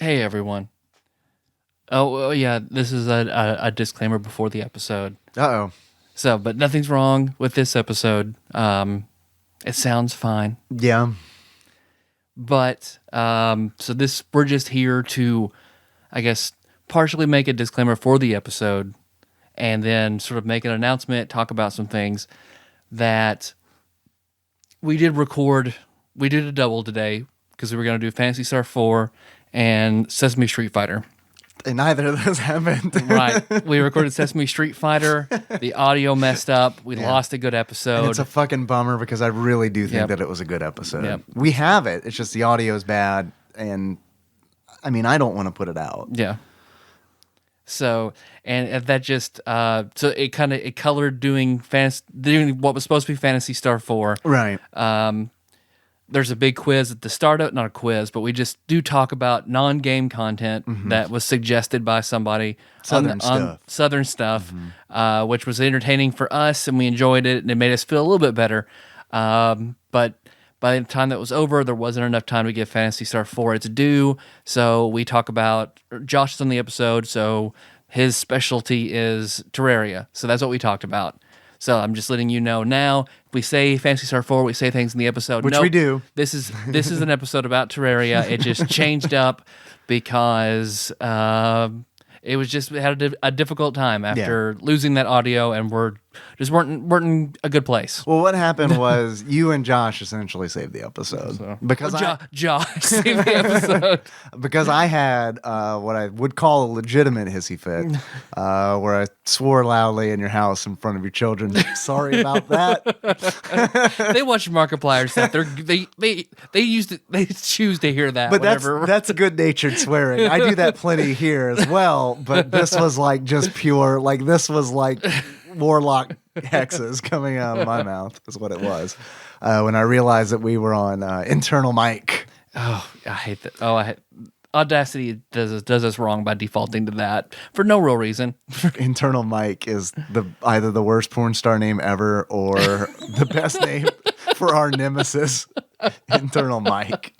Hey everyone. Oh well, yeah, this is a disclaimer before the episode. Uh-oh. So, but nothing's wrong with this episode. It sounds fine. Yeah. But so this we're just here to, I guess, partially make a disclaimer for the episode, and then sort of make an announcement, talk about some things that we did record. We did a double today because we were going to do Phantasy Star IV and Sesame Street Fighter. And neither of those happened. Right. We recorded Sesame Street Fighter. The audio messed up. We lost a good episode. And it's a fucking bummer because I really do think that it was a good episode. Yep. We have it. It's just the audio is bad. And I mean, I don't want to put it out. Yeah. So, and that just, so it colored doing what was supposed to be Phantasy Star IV. Right. There's a big quiz at the start of it, not a quiz, but we just do talk about non-game content that was suggested by somebody. Southern stuff, which was entertaining for us, and we enjoyed it, and it made us feel a little bit better. But by the time that was over, there wasn't enough time to give Phantasy Star IV its due, so we talk about, Josh is on the episode, so his specialty is Terraria, so that's what we talked about. So I'm just letting you know now. If we say Phantasy Star IV, we say things in the episode. Which we do. This is an episode about Terraria. It just changed up because we had a difficult time after losing that audio, and we're just weren't in a good place. Well, what happened was you and Josh essentially saved the episode because Josh saved the episode because I had what I would call a legitimate hissy fit, where I swore loudly in your house in front of your children. Sorry about that. They watch Markiplier stuff. They choose to hear that. But that's good natured swearing. I do that plenty here as well. But this was like just pure. Like this was like warlock hexes coming out of my mouth is what it was when I realized that we were on internal mic. Oh, I hate that. Audacity does us wrong by defaulting to that for no real reason. Internal mic is either the worst porn star name ever or the best name for our nemesis, internal mic.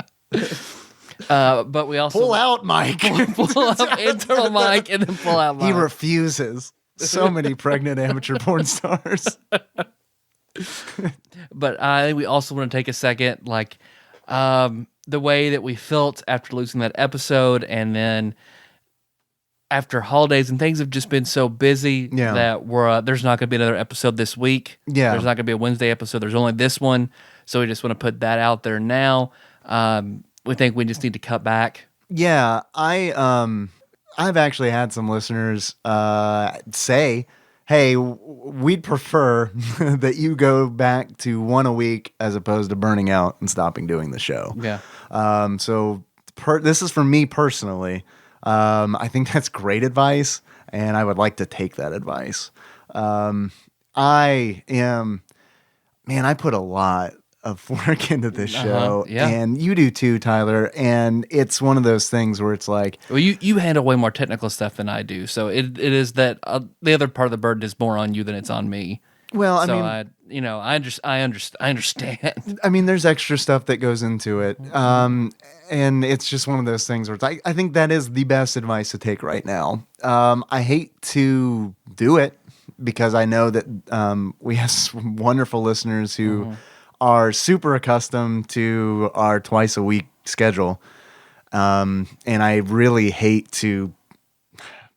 But we also pull out Mike. pull up internal mic and then pull out Mike. He refuses. So many pregnant amateur porn stars. But we also want to take a second, the way that we felt after losing that episode, and then after holidays and things have just been so busy that there's not going to be another episode this week. Yeah. There's not going to be a Wednesday episode. There's only this one. So we just want to put that out there now. We think we just need to cut back. Yeah, I've actually had some listeners say, hey, we'd prefer that you go back to one a week as opposed to burning out and stopping doing the show. Yeah. So this is for me personally. I think that's great advice, and I would like to take that advice. I put a lot of work into this show, and you do too, Tyler. And it's one of those things where it's like, well, you handle way more technical stuff than I do, so it is that the other part of the burden is more on you than it's on me. Well, I understand. I mean, there's extra stuff that goes into it, and it's just one of those things where it's I think that is the best advice to take right now. I hate to do it because I know that we have some wonderful listeners who are super accustomed to our twice a week schedule. And I really hate to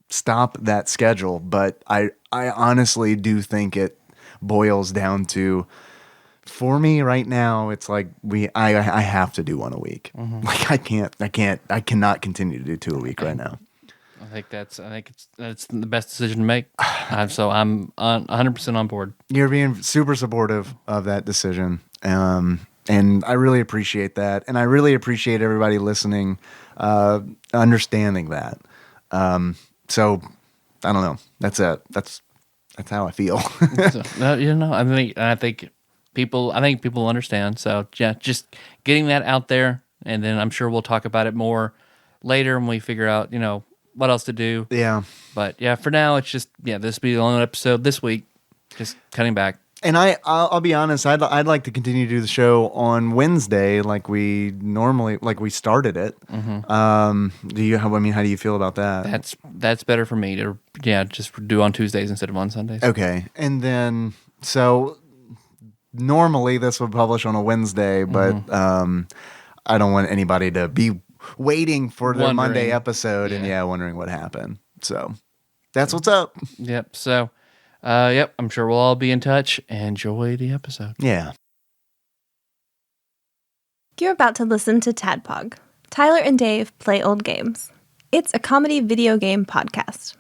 stop that schedule, but I honestly do think it boils down to, for me right now, it's like I have to do one a week. Like I cannot continue to do two a week right now. I think that's the best decision to make. So I'm 100% on board. You're being super supportive of that decision. And I really appreciate that. And I really appreciate everybody listening, understanding that. So I don't know. That's it. That's how I feel. I think people understand. So yeah, just getting that out there, and then I'm sure we'll talk about it more later when we figure out, what else to do. Yeah. But yeah, for now it's just, this will be the only episode this week. Just cutting back. And I'll be honest, I'd like to continue to do the show on Wednesday like we started it. Mm-hmm. How do you feel about that? That's better for me to just do on Tuesdays instead of on Sundays. Okay. And then so normally this would publish on a Wednesday, but I don't want anybody to be waiting for their Monday episode and wondering what happened. So that's what's up. Yep. So I'm sure we'll all be in touch. Enjoy the episode. Yeah. You're about to listen to TADPOG. Tyler and Dave play old games. It's a comedy video game podcast.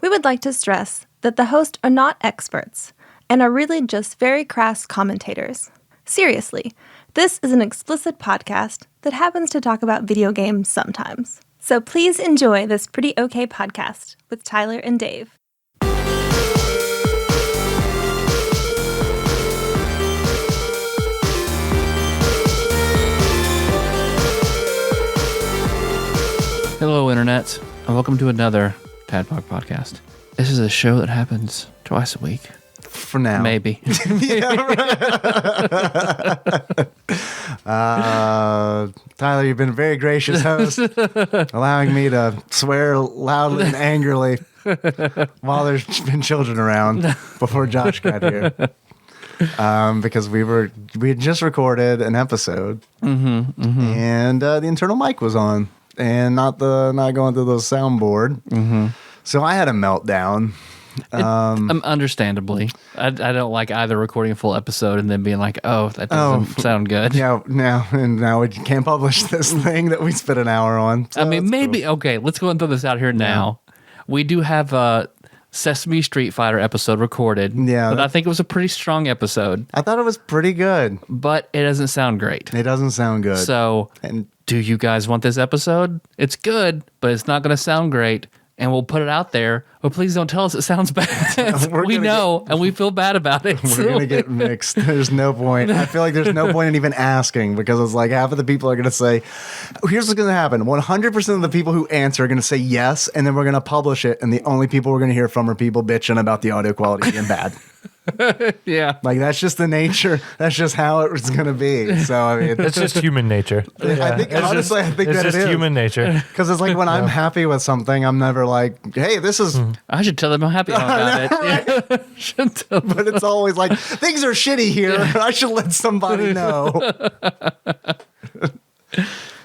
We would like to stress that the hosts are not experts and are really just very crass commentators. Seriously, this is an explicit podcast that happens to talk about video games sometimes. So please enjoy this pretty okay podcast with Tyler and Dave. Hello, Internet, and welcome to another TADPOG podcast. This is a show that happens twice a week. For now. Maybe. Tyler, you've been a very gracious host, allowing me to swear loudly and angrily while there's been children around before Josh got here. Because we had just recorded an episode, and the internal mic was on, and not going through the soundboard. So I had a meltdown. Understandably, I don't like either recording a full episode and then being like, "Oh, that doesn't sound good." Yeah, now we can't publish this thing that we spent an hour on. So I mean, maybe okay. Let's go and throw this out here now. We do have a Sesame Street Fighter episode recorded. Yeah, but I think it was a pretty strong episode. I thought it was pretty good, but it doesn't sound great. It doesn't sound good. So, do you guys want this episode? It's good, but it's not going to sound great. And we'll put it out there, but please don't tell us it sounds bad. We know, and we feel bad about it. We're going to get mixed. There's no point. I feel like there's no point in even asking, because it's like half of the people are going to say, here's what's going to happen. 100% of the people who answer are going to say yes, and then we're going to publish it, and the only people we're going to hear from are people bitching about the audio quality being bad. Yeah. Like, that's just the nature. That's just how it's going to be. So, I mean, it's just human nature. I think, honestly, I think it's that just it is. human nature. Because it's like when I'm happy with something, I'm never like, hey, this is. I should tell them how happy I'm about it. Yeah. Should tell them. But it's always like, things are shitty here. I should let somebody know.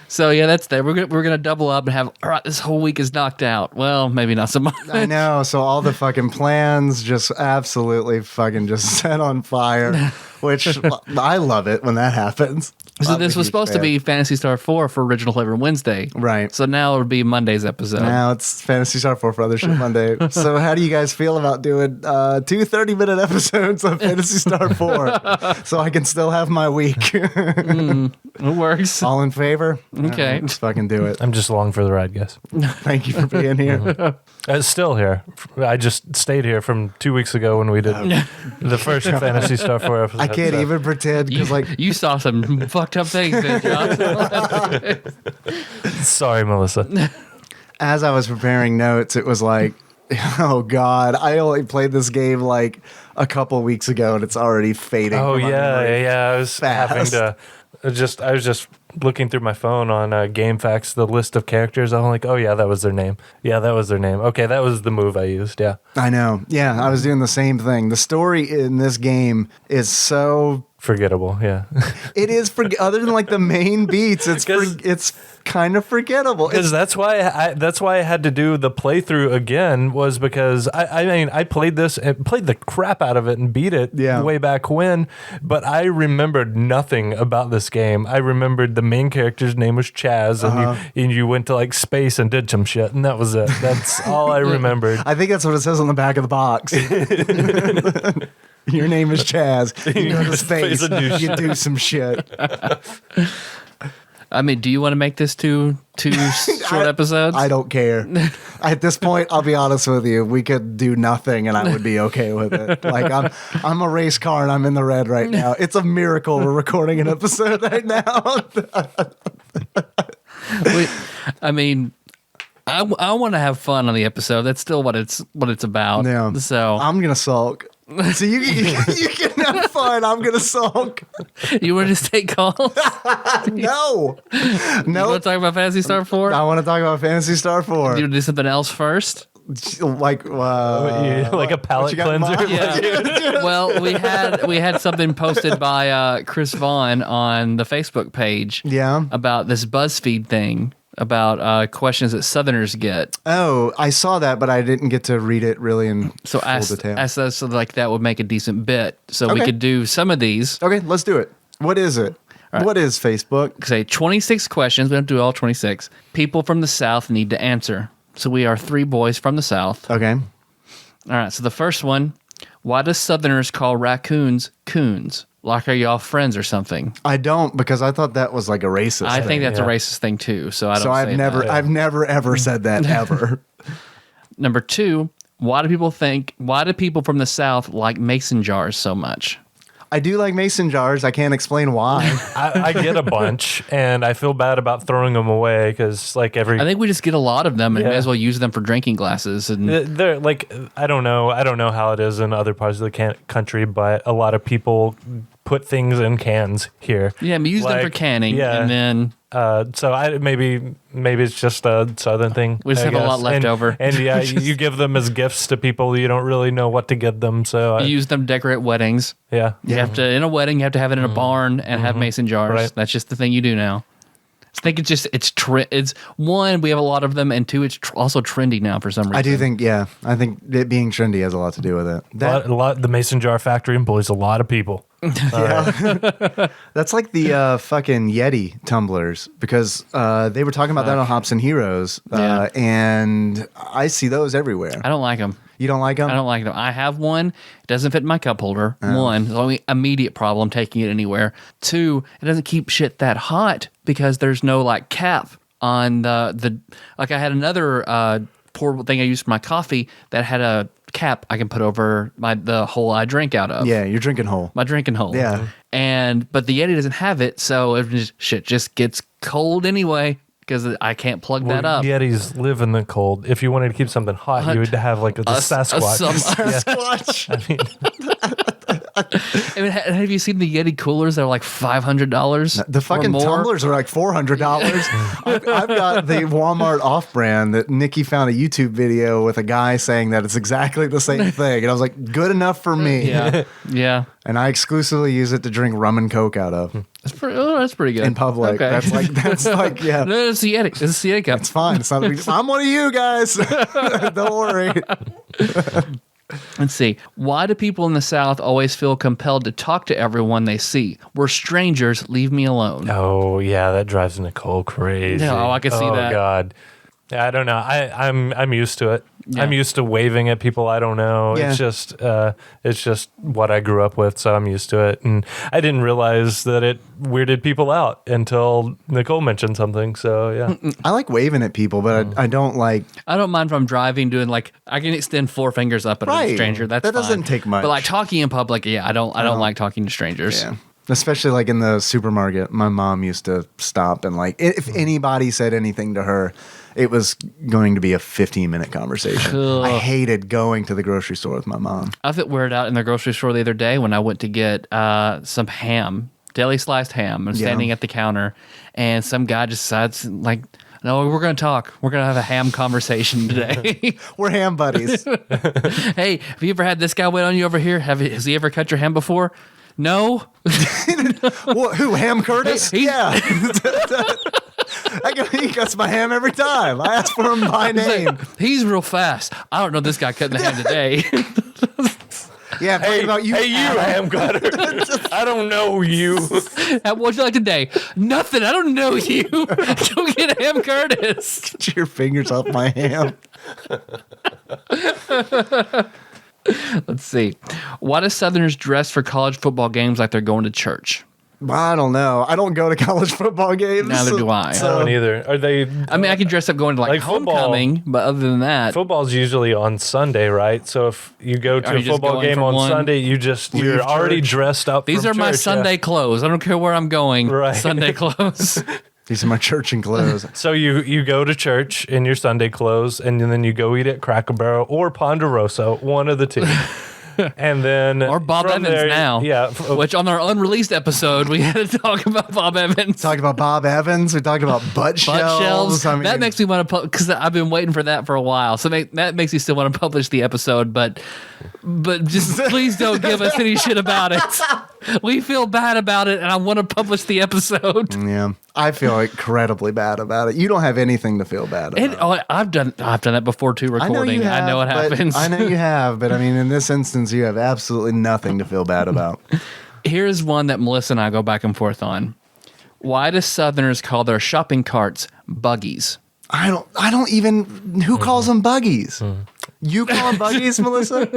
So yeah, that's there. We're gonna double up and have all right. This whole week is knocked out. Well, maybe not so much. I know. So all the fucking plans just absolutely fucking just set on fire. Which I love it when that happens. So this was supposed to be Phantasy Star 4 for Original Flavor Wednesday. Right. So now it'll be Monday's episode. Now it's Phantasy Star 4 for Other Shit Monday. So how do you guys feel about doing 2 30-minute episodes of Phantasy Star 4 so I can still have my week? It works. All in favor? Okay. Let's fucking do it. I'm just along for the ride, guys. Thank you for being here. I'm still here. I just stayed here from 2 weeks ago when we did the first Phantasy Star 4 episode. I can't even pretend because you saw some fucked up things there, John. Sorry, Melissa. As I was preparing notes, it was like, oh God, I only played this game like a couple weeks ago and it's already fading. Oh from my memory. yeah. I was having Fast. to I was just looking through my phone on GameFAQs, the list of characters. I'm like, oh yeah, that was their name. Yeah, that was their name. Okay, that was the move I used. Yeah. I know. Yeah, I was doing the same thing. The story in this game is so forgettable. Yeah. it is other than like the main beats, it's kind of forgettable. Because that's why I had to do the playthrough again, was because I played this and played the crap out of it and beat it way back when, but I remembered nothing about this game. I remembered the main character's name was Chaz, and you went to like space and did some shit, and that was it. That's all I remembered. I think that's what it says on the back of the box. Your name is Chaz. You go to space. You do some shit. I mean, do you want to make this two short episodes? I don't care. At this point, I'll be honest with you. We could do nothing, and I would be okay with it. Like I'm a race car, and I'm in the red right now. It's a miracle we're recording an episode right now. I mean, I want to have fun on the episode. That's still what it's about. Yeah. So I'm gonna sulk. So you can have fun. I'm gonna sulk. You want to just take calls? No. You want to talk about Phantasy Star 4? I want to talk about Phantasy Star 4. Do you want to do something else first? Like a palate cleanser. Yeah. Well, we had something posted by Chris Vaughn on the Facebook page. Yeah. About this BuzzFeed thing about questions that Southerners get. Oh, I saw that, but I didn't get to read it really in full detail. I said so like that would make a decent bit, so we could do some of these. Okay, let's do it. What is it? Right. What is Facebook? Say 26 questions. We don't do all 26. People from the South need to answer. So we are 3 boys from the South. Okay. All right. So the first one: why do Southerners call raccoons coons? Like, are y'all friends or something? I don't, because I thought that was like a racist thing. I think that's a racist thing too. So I don't. So I've never ever said that ever. Number 2: why do people from the South like mason jars so much? I do like mason jars. I can't explain why. I get a bunch, and I feel bad about throwing them away because, like, I think we just get a lot of them, and may as well use them for drinking glasses. And they're like, I don't know how it is in other parts of the country, but a lot of people put things in cans here. Yeah, we use them for canning, and then. So maybe it's just a Southern thing. We just have a lot left over. And yeah, you give them as gifts to people you don't really know what to give them. So you use them to decorate weddings. Yeah. You have to, in a wedding, you have to have it in a barn and have mason jars. Right. That's just the thing you do now. I think it's one, we have a lot of them, and 2, it's also trendy now for some reason. I do think, I think it being trendy has a lot to do with it. The mason jar factory employs a lot of people. That's like the fucking Yeti tumblers, because they were talking about that on Hops and Heroes, and I see those everywhere. I don't like them. You don't like them? I don't like them. I have one. It doesn't fit in my cup holder. One, the only immediate problem taking it anywhere. 2, it doesn't keep shit that hot because there's no like cap on the like I had another portable thing I used for my coffee that had a cap I can put over the hole I drink out of. Yeah, your drinking hole. My drinking hole. Yeah. But the Yeti doesn't have it, so shit just gets cold anyway. Because I can't plug that up. Yetis live in the cold. If you wanted to keep something hot, you would have like the Sasquatch. I mean, have you seen the Yeti coolers? They're like $500. The fucking tumblers are like $400. I've got the Walmart off-brand that Nikki found a YouTube video with a guy saying that it's exactly the same thing, and I was like, good enough for me. Yeah. And I exclusively use it to drink rum and Coke out of. That's pretty good. In public. Okay. That's like, yeah. No, it's the Yeti. It's a Yeti cup. It's fine. It's not I'm one of you guys. Don't worry. Let's see. Why do people in the South always feel compelled to talk to everyone they see? We're strangers. Leave me alone. Oh, yeah. That drives Nicole crazy. No, I can see that. Oh, God. I don't know. I'm used to it. Yeah. I'm used to waving at people I don't know. Yeah. It's just what I grew up with, so I'm used to it. And I didn't realize that it weirded people out until Nicole mentioned something. So yeah, I like waving at people, but I don't like. I don't mind if I'm driving, doing like I can extend 4 fingers up at a stranger. That doesn't take much. But like talking in public, I don't like talking to strangers. Yeah. Especially like in the supermarket, my mom used to stop and like if anybody said anything to her, it was going to be a 15-minute conversation. Ugh. I hated going to the grocery store with my mom. I felt weirded out in the grocery store the other day when I went to get some ham, deli sliced ham. I'm standing at the counter, and some guy just decides like, no, we're going to talk. We're going to have a ham conversation today. We're ham buddies. Hey, have you ever had this guy wait on you over here? Has he ever cut your ham before? No. What, who? Ham Curtis? Yeah. He cuts my ham every time. I ask for him by name. Like, he's real fast. I don't know this guy cutting the ham today. Yeah, hey, about you. Hey, you ham cutter. I don't know you. What'd you like today? Nothing. I don't know you. Go get Ham Curtis. Get your fingers off my ham. Let's see. Why do Southerners dress for college football games like they're going to church? I don't know. I don't go to college football games. Neither do I. I don't either. Are they? I mean, I can dress up going to like homecoming, football, but other than that, football's usually on Sunday, right? So if you go to a football game on Sunday, you're already dressed up. These are my Sunday clothes. I don't care where I'm going. Right. Sunday clothes. These are my church and clothes. So you go to church in your Sunday clothes, and then you go eat at Cracker Barrel or Ponderosa, one of the two. And then or Bob from Evans there, now. Yeah. Which on our unreleased episode, we had to talk about Bob Evans. Talked about Bob Evans. We talked about butt shelves. I mean, that makes me want to because I've been waiting for that for a while. So that makes me still want to publish the episode, but just please don't give us any shit about it. We feel bad about it, and I want to publish the episode. Yeah, I feel incredibly bad about it. You don't have anything to feel bad about. I've done that before too. Recording, I know what happens. I know you have, but I mean, in this instance, you have absolutely nothing to feel bad about. Here's one that Melissa and I go back and forth on. Why do Southerners call their shopping carts buggies? I don't even. Who calls them buggies? You call them buggies, Melissa?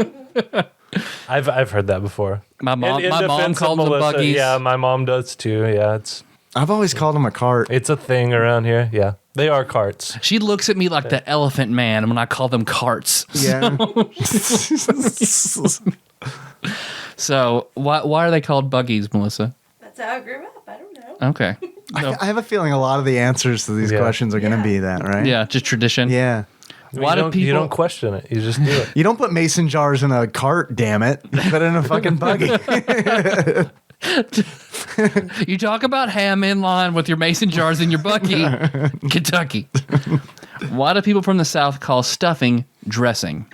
I've heard that before. My mom defense called of them Melissa, buggies. Yeah, my mom does too. Yeah, I've always called them a cart. it's a thing around here. Yeah, they are carts. She looks at me like the Elephant Man when I call them carts. Yeah. So why are they called buggies, Melissa? That's how I grew up. I don't know. Okay. I have a feeling a lot of the answers to these questions are going to be that, right? Yeah, just tradition. Yeah. Why do people? You don't question it. You just do it. You don't put mason jars in a cart, damn it. You put it in a fucking buggy. You talk about ham in line with your mason jars in your buggy, Kentucky. Why do people from the South call stuffing dressing?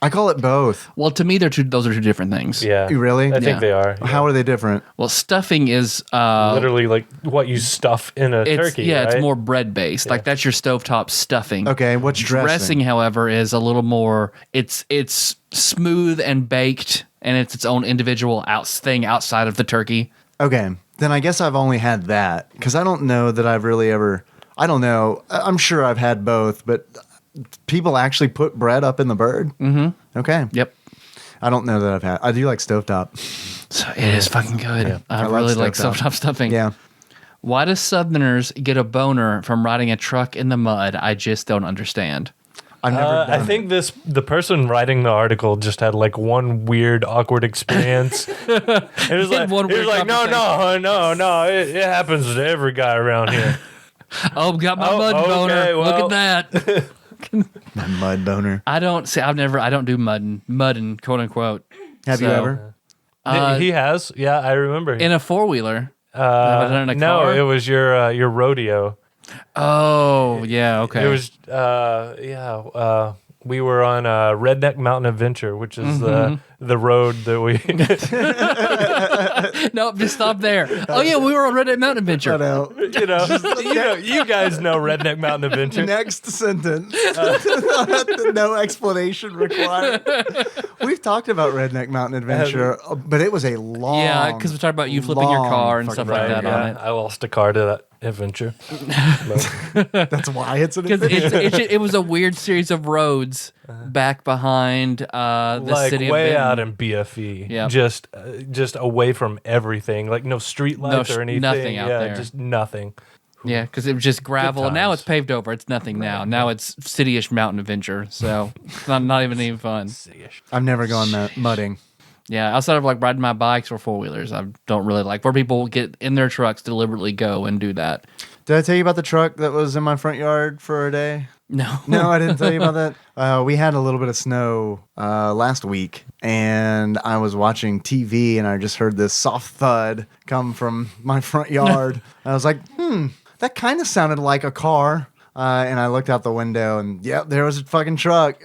I call it both. Well, to me, those are two different things. Yeah. You really? I think they are. Yeah. How are they different? Well, stuffing is Literally like what you stuff in a turkey. Yeah, right? it's more bread based. Like that's your stovetop stuffing. Okay, what's dressing? Dressing, however, is a little more. It's smooth and baked, and it's its own individual thing outside of the turkey. Okay, then I guess I've only had that because I don't know that I've really ever. I don't know. I'm sure I've had both, but people actually put bread up in the bird. Mm-hmm. Okay. Yep. I don't know that I've had. I do like stovetop. So it is fucking good. Yeah. I I really love like stovetop. stovetop stuffing. Yeah. Why do Southerners get a boner from riding a truck in the mud? I just don't understand. I've never done I think the person writing the article just had like one weird, awkward experience. It was like, no, it happens to every guy around here. Oh, got my mud boner. Look at that. My mud boner. I don't do mudding, quote unquote. Have you ever? He has. Yeah, I remember. In a four-wheeler. Have I done it in a no, car? it was your rodeo. Oh, yeah, okay. It was, we were on Redneck Mountain Adventure, which is the road that we. Nope, just stop there. Oh yeah, we were on Redneck Mountain Adventure. You guys know Redneck Mountain Adventure. Next sentence. No explanation required. We've talked about Redneck Mountain Adventure, but it was a long. Yeah, because we talked about you flipping your car and stuff like that on it. I lost a car to that adventure. That's why it's an Because adventure. it was a weird series of roads back behind the like city of way Benton. out in BFE, Yep. just away from everything, like no street lights or anything. Nothing out there. Just nothing. Yeah, because it was just gravel. Now times. it's paved over. It's nothing now. Now it's city-ish mountain adventure. So it's not even fun. I've never gone mudding. Yeah, outside of like riding my bikes or four-wheelers, I don't really like where people get in their trucks to deliberately go and do that. Did I tell you about the truck that was in my front yard for a day? No. No, I didn't tell you about that. We had a little bit of snow last week, and I was watching TV, and I just heard this soft thud come from my front yard. I was like, that kind of sounded like a car. And I looked out the window, and yep, there was a fucking truck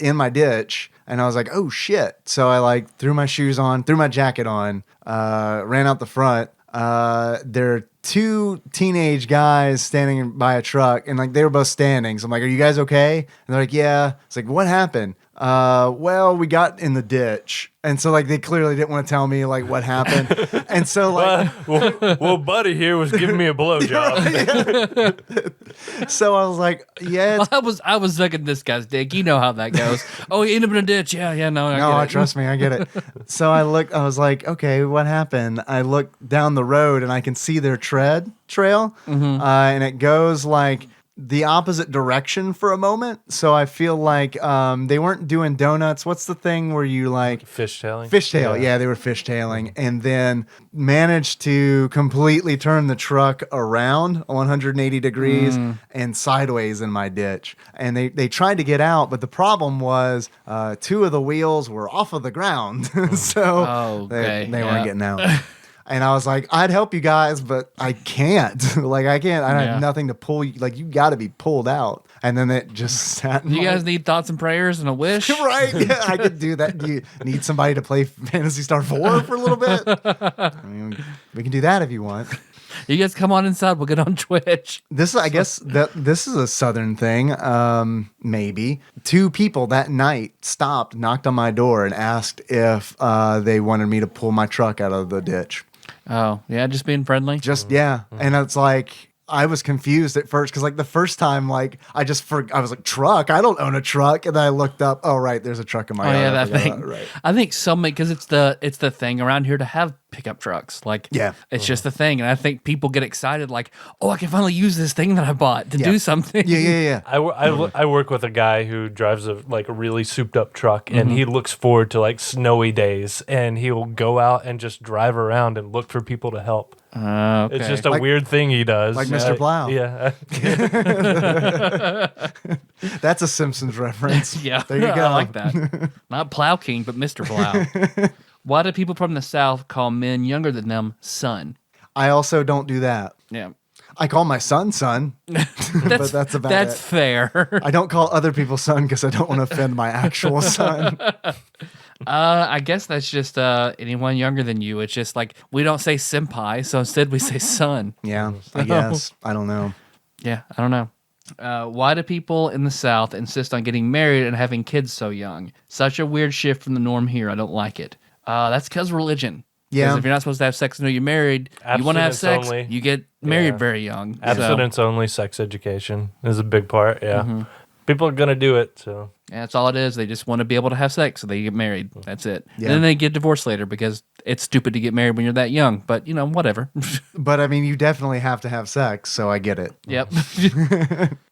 in my ditch. And I was like, oh, shit. So I threw my shoes on, threw my jacket on, ran out the front. There are two teenage guys standing by a truck, and they were both standing. So I'm like, are you guys okay? And they're like, yeah. It's like, what happened? Well, we got in the ditch. And so they clearly didn't want to tell me what happened. And so well, buddy here was giving me a blowjob. So I was like, yeah. I was sucking this guy's dick. You know how that goes. Oh, he ended up in a ditch. Yeah, no. No, trust me, I get it. So I was like, okay, what happened? I look down the road and I can see their trail. And it goes the opposite direction for a moment. So I feel like they weren't doing donuts. What's the thing where you like Fishtailing? Fishtail. Yeah, they were fishtailing, and then managed to completely turn the truck around 180 degrees and sideways in my ditch. And they tried to get out, but the problem was 2 of the wheels were off of the ground, so they weren't getting out. And I was like, I'd help you guys, but I can't. Like, I can't. I have nothing to pull you. Like, you got to be pulled out. And then it just sat. You guys need thoughts and prayers and a wish? Right? Yeah, I could do that. Do you need somebody to play Phantasy Star 4 for a little bit? I mean, we can do that if you want. You guys come on inside. We'll get on Twitch. I guess this is a Southern thing. Maybe 2 people that night stopped, knocked on my door, and asked if they wanted me to pull my truck out of the ditch. Oh, yeah, just being friendly? And it's like, I was confused at first because like the first time, like I was like, truck? I don't own a truck. And then I looked up, oh, right, there's a truck in my yard. Yeah, that thing. Right. I think because it's the thing around here to have pickup trucks. Like, it's just the thing. And I think people get excited like, oh, I can finally use this thing that I bought to do something. Yeah. I work with a guy who drives a really souped up truck, and he looks forward to like snowy days, and he'll go out and just drive around and look for people to help. Okay. It's just a weird thing he does. Like Mr. Plow. Yeah. That's a Simpsons reference. Yeah. There you go. I like that. Not Plow King, but Mr. Plow. Why do people from the South call men younger than them son? I also don't do that. Yeah. I call my son, but that's about it. That's fair. I don't call other people son because I don't want to offend my actual son. I guess that's just anyone younger than you. It's just like we don't say senpai, so instead we say son. Yeah, I guess. I don't know. Yeah, I don't know. Why do people in the South insist on getting married and having kids so young? Such a weird shift from the norm here. I don't like it. That's because religion. Yeah. Because if you're not supposed to have sex until you're married, you want to have sex, only. you get married very young. Abstinence only sex education is a big part. Yeah. People are going to do it. So yeah, that's all it is. They just want to be able to have sex, so they get married. That's it. Yeah. And then they get divorced later because it's stupid to get married when you're that young. But, whatever. But, I mean, you definitely have to have sex, so I get it. Yep.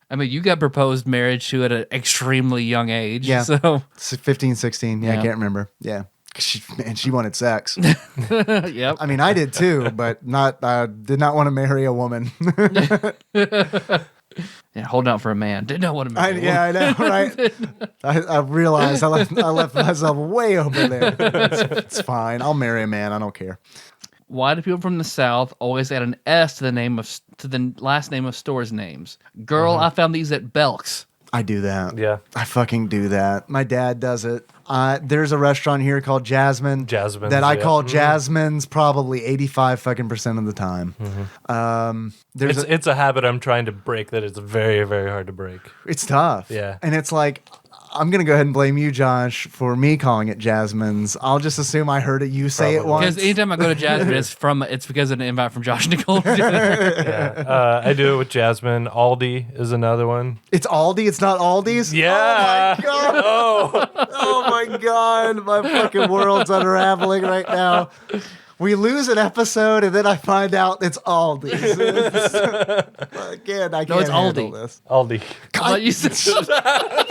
I mean, you got proposed marriage to at an extremely young age. Yeah. So 15, 16. Yeah, I can't remember. Yeah. She wanted sex. Yep. I mean, I did too, but did not want to marry a woman. Yeah, holding out for a man. Did not want to marry a woman. I know, right? I realized I left myself way over there. It's fine. I'll marry a man. I don't care. Why do people from the South always add an S to the last name of stores' names? Girl, I found these at Belk's. I do that. Yeah. I fucking do that. My dad does it. There's a restaurant here called Jasmine. Jasmine's, that I call Jasmine's probably 85% of the time. It's a habit I'm trying to break that is very, very hard to break. It's tough. Yeah. And it's like, I'm going to go ahead and blame you, Josh, for me calling it Jasmine's. I'll just assume I heard you say it once. Because anytime I go to Jasmine, it's because of an invite from Josh and Nicole. Yeah. I do it with Jasmine. Aldi is another one. It's Aldi? It's not Aldi's? Yeah. Oh, my God. Oh, my God. My fucking world's unraveling right now. We lose an episode, and then I find out it's Aldi's. Again, I can't handle this. Aldi. God, you said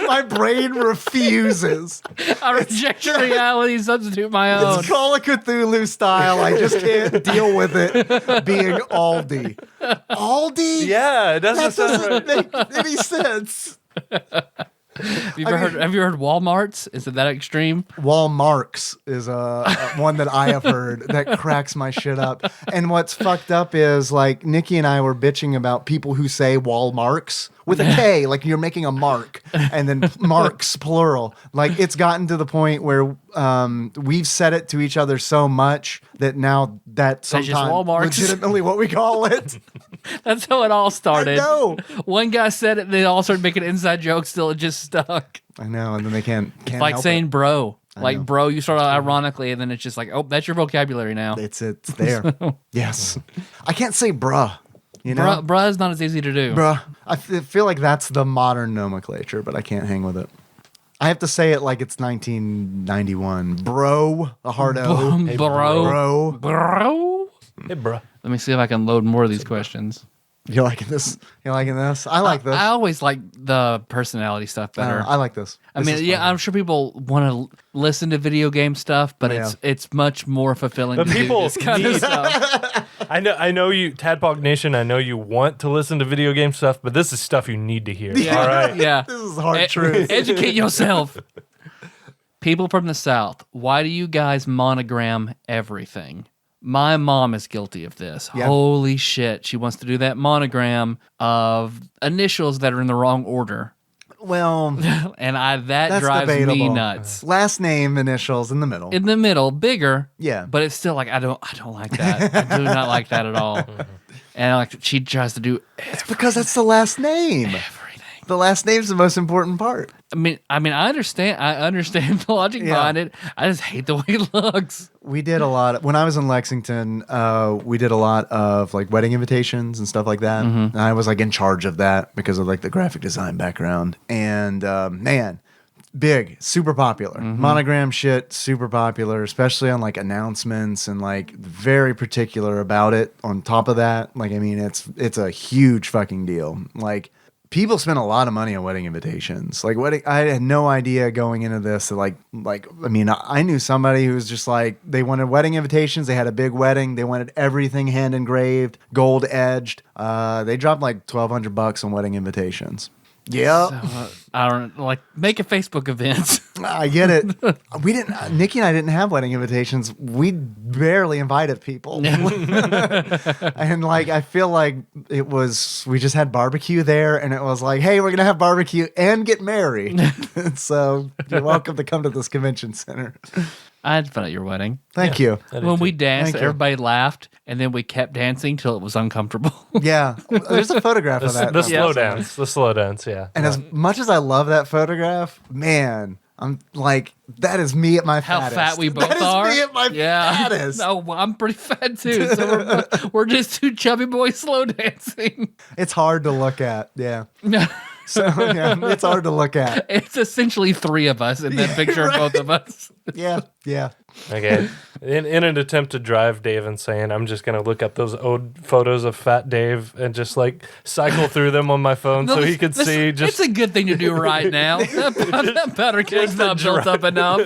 My brain refuses. I reject your reality and substitute my own. It's Call of Cthulhu style. I just can't deal with it being Aldi. Aldi? Yeah, it doesn't That sound doesn't make any sense. Have you heard Walmart's? Is it that extreme? Walmarks is one that I have heard that cracks my shit up. And what's fucked up is like Nikki and I were bitching about people who say Walmarks with a K, like you're making a mark, and then marks plural. Like it's gotten to the point where we've said it to each other so much that now that's just sometimes Walmarts. legitimately what we call it. That's how it all started. I know. One guy said it, they all started making inside jokes till it just stuck. I know, and then they can't Like help saying it. bro. Like know. bro, you start out ironically, and then it's just like, oh, that's your vocabulary now. It's there. Yes. I can't say bruh. You know? Bruh is not as easy to do. Bruh. I feel like that's the modern nomenclature, but I can't hang with it. I have to say it like it's 1991. Bro, a hard O. Bro. Bro. Bro. Hey, bro. Let me see if I can load more of these questions. You liking this? You liking this? I like this. I always like the personality stuff better. I like this. I mean, yeah, I'm sure people want to listen to video game stuff, but it's much more fulfilling But to people do this kind of stuff. I know you, Tadpog Nation. I know you want to listen to video game stuff, but this is stuff you need to hear. Yeah. All right. Yeah. This is hard truth. Educate yourself. People from the South, why do you guys monogram everything? My mom is guilty of this. Yeah. Holy shit. She wants to do that monogram of initials that are in the wrong order. Well, And that that's drives me debatable. nuts. Last name initials in the middle. In the middle, bigger. Yeah. But it's still like I don't like that. I do not like that at all. And like she tries to do It's because that's the last name. everything. The last name's the most important part. I mean, I understand the logic behind it. I just hate the way it looks. We did a lot when I was in Lexington. We did a lot of like wedding invitations and stuff like that. And I was like in charge of that because of like the graphic design background. And man, big, super popular. Monogram shit, super popular, especially on like announcements and like very particular about it. On top of that, like I mean, it's a huge fucking deal. Like. People spend a lot of money on wedding invitations. Like I had no idea going into this that I mean, I knew somebody who was just like they wanted wedding invitations. They had a big wedding. They wanted everything hand engraved, gold edged. They dropped like $1,200 on wedding invitations. Yeah, So, I don't like make a Facebook event. I get it. We didn't. Nikki and I didn't have wedding invitations. We barely invited people, and like I feel like it was. We just had barbecue there, and it was like, hey, we're gonna have barbecue and get married. So you're welcome to come to this convention center. I had fun at your wedding. Thank you. When we danced, Thank you. everybody laughed, and then we kept dancing till it was uncomfortable. Yeah, there's a photograph of that. The slow dance, yeah. And as much as I love that photograph, man, I'm like, that is me at my How fattest. fat we both that are. is me at my fattest. No, I'm pretty fat too. So we're just two chubby boys slow dancing. It's hard to look at. Yeah. So yeah, it's hard to look at. It's essentially three of us in that picture of both of us. Yeah, yeah. Okay. In an attempt to drive Dave insane, I'm just gonna look up those old photos of Fat Dave and just like cycle through them on my phone so he could see. It's a good thing to do right now. That powder cake's not built up enough.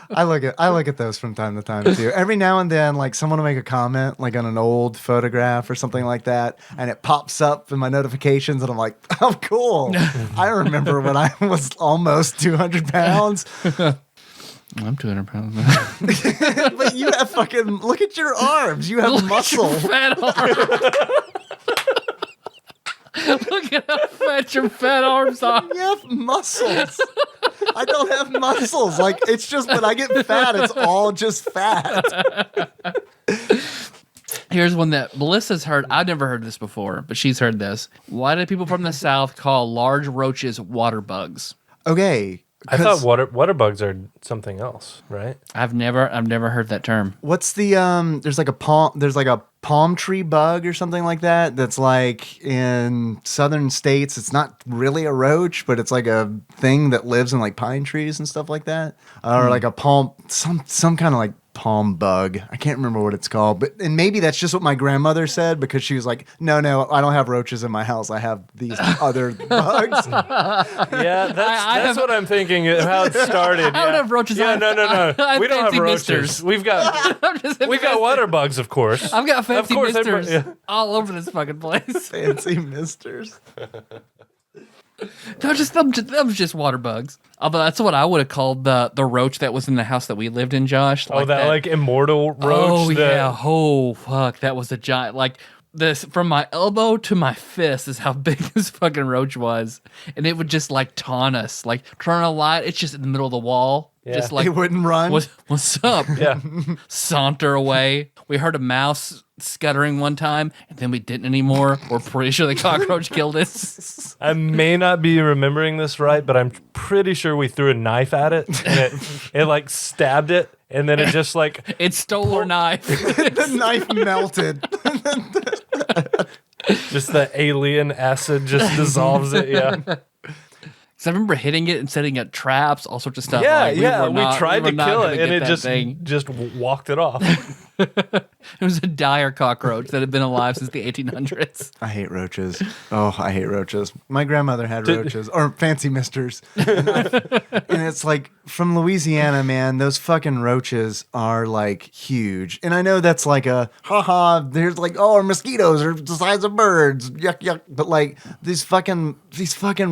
I look at those from time to time too. Every now and then, like someone will make a comment like on an old photograph or something like that, and it pops up in my notifications, and I'm like, oh, cool. I remember when I was almost 200 pounds. I'm 200 pounds. But you have fucking look at your arms. You have muscle. Fat arm. Look at how fat your fat arms are. You have muscles. I don't have muscles. Like it's just when I get fat, it's all just fat. Here's one that Melissa's heard. I've never heard this before, but she's heard this. Why do people from the South call large roaches water bugs? Okay. I thought water bugs are something else, right? I've never heard that term. What's the there's like a palm tree bug or something like that that's like in southern states. It's not really a roach, but it's like a thing that lives in like pine trees and stuff like that. Or like a palm some kind of like palm bug. I can't remember what it's called, and maybe that's just what my grandmother said because she was like, no, I don't have roaches in my house. I have these other bugs. Yeah, that's what I'm thinking. How it started. I don't have roaches. Yeah, no. We don't have fancy roaches. misters. We've got water bugs, of course. I've got fancy course, misters everybody- all over this fucking place. Fancy misters. No, that was just water bugs. Although that's what I would have called the roach that was in the house that we lived in, Josh. Like Immortal Roach. Oh yeah. Oh fuck, that was a giant. Like this from my elbow to my fist is how big this fucking roach was, and it would just like taunt us, like turn a light. It's just in the middle of the wall. Yeah. Just like It wouldn't run. What's up? Yeah. Saunter away. We heard a mouse scuttering one time, and then we didn't anymore. We're pretty sure the cockroach killed us. I may not be remembering this right, but I'm pretty sure we threw a knife at it and it like stabbed it, and then it just like It stole our knife. The knife melted. just the alien acid just dissolves it. Yeah. Because I remember hitting it and setting up traps, all sorts of stuff. Yeah, Like, we tried to kill it, and it just just walked it off. It was a dire cockroach that had been alive since the 1800s. I hate roaches. Oh, I hate roaches. My grandmother had roaches, or fancy misters. And it's like, from Louisiana, man, those fucking roaches are like huge. And I know that's like a, haha, there's like, oh, mosquitoes are the size of birds. Yuck, yuck. But like, these fucking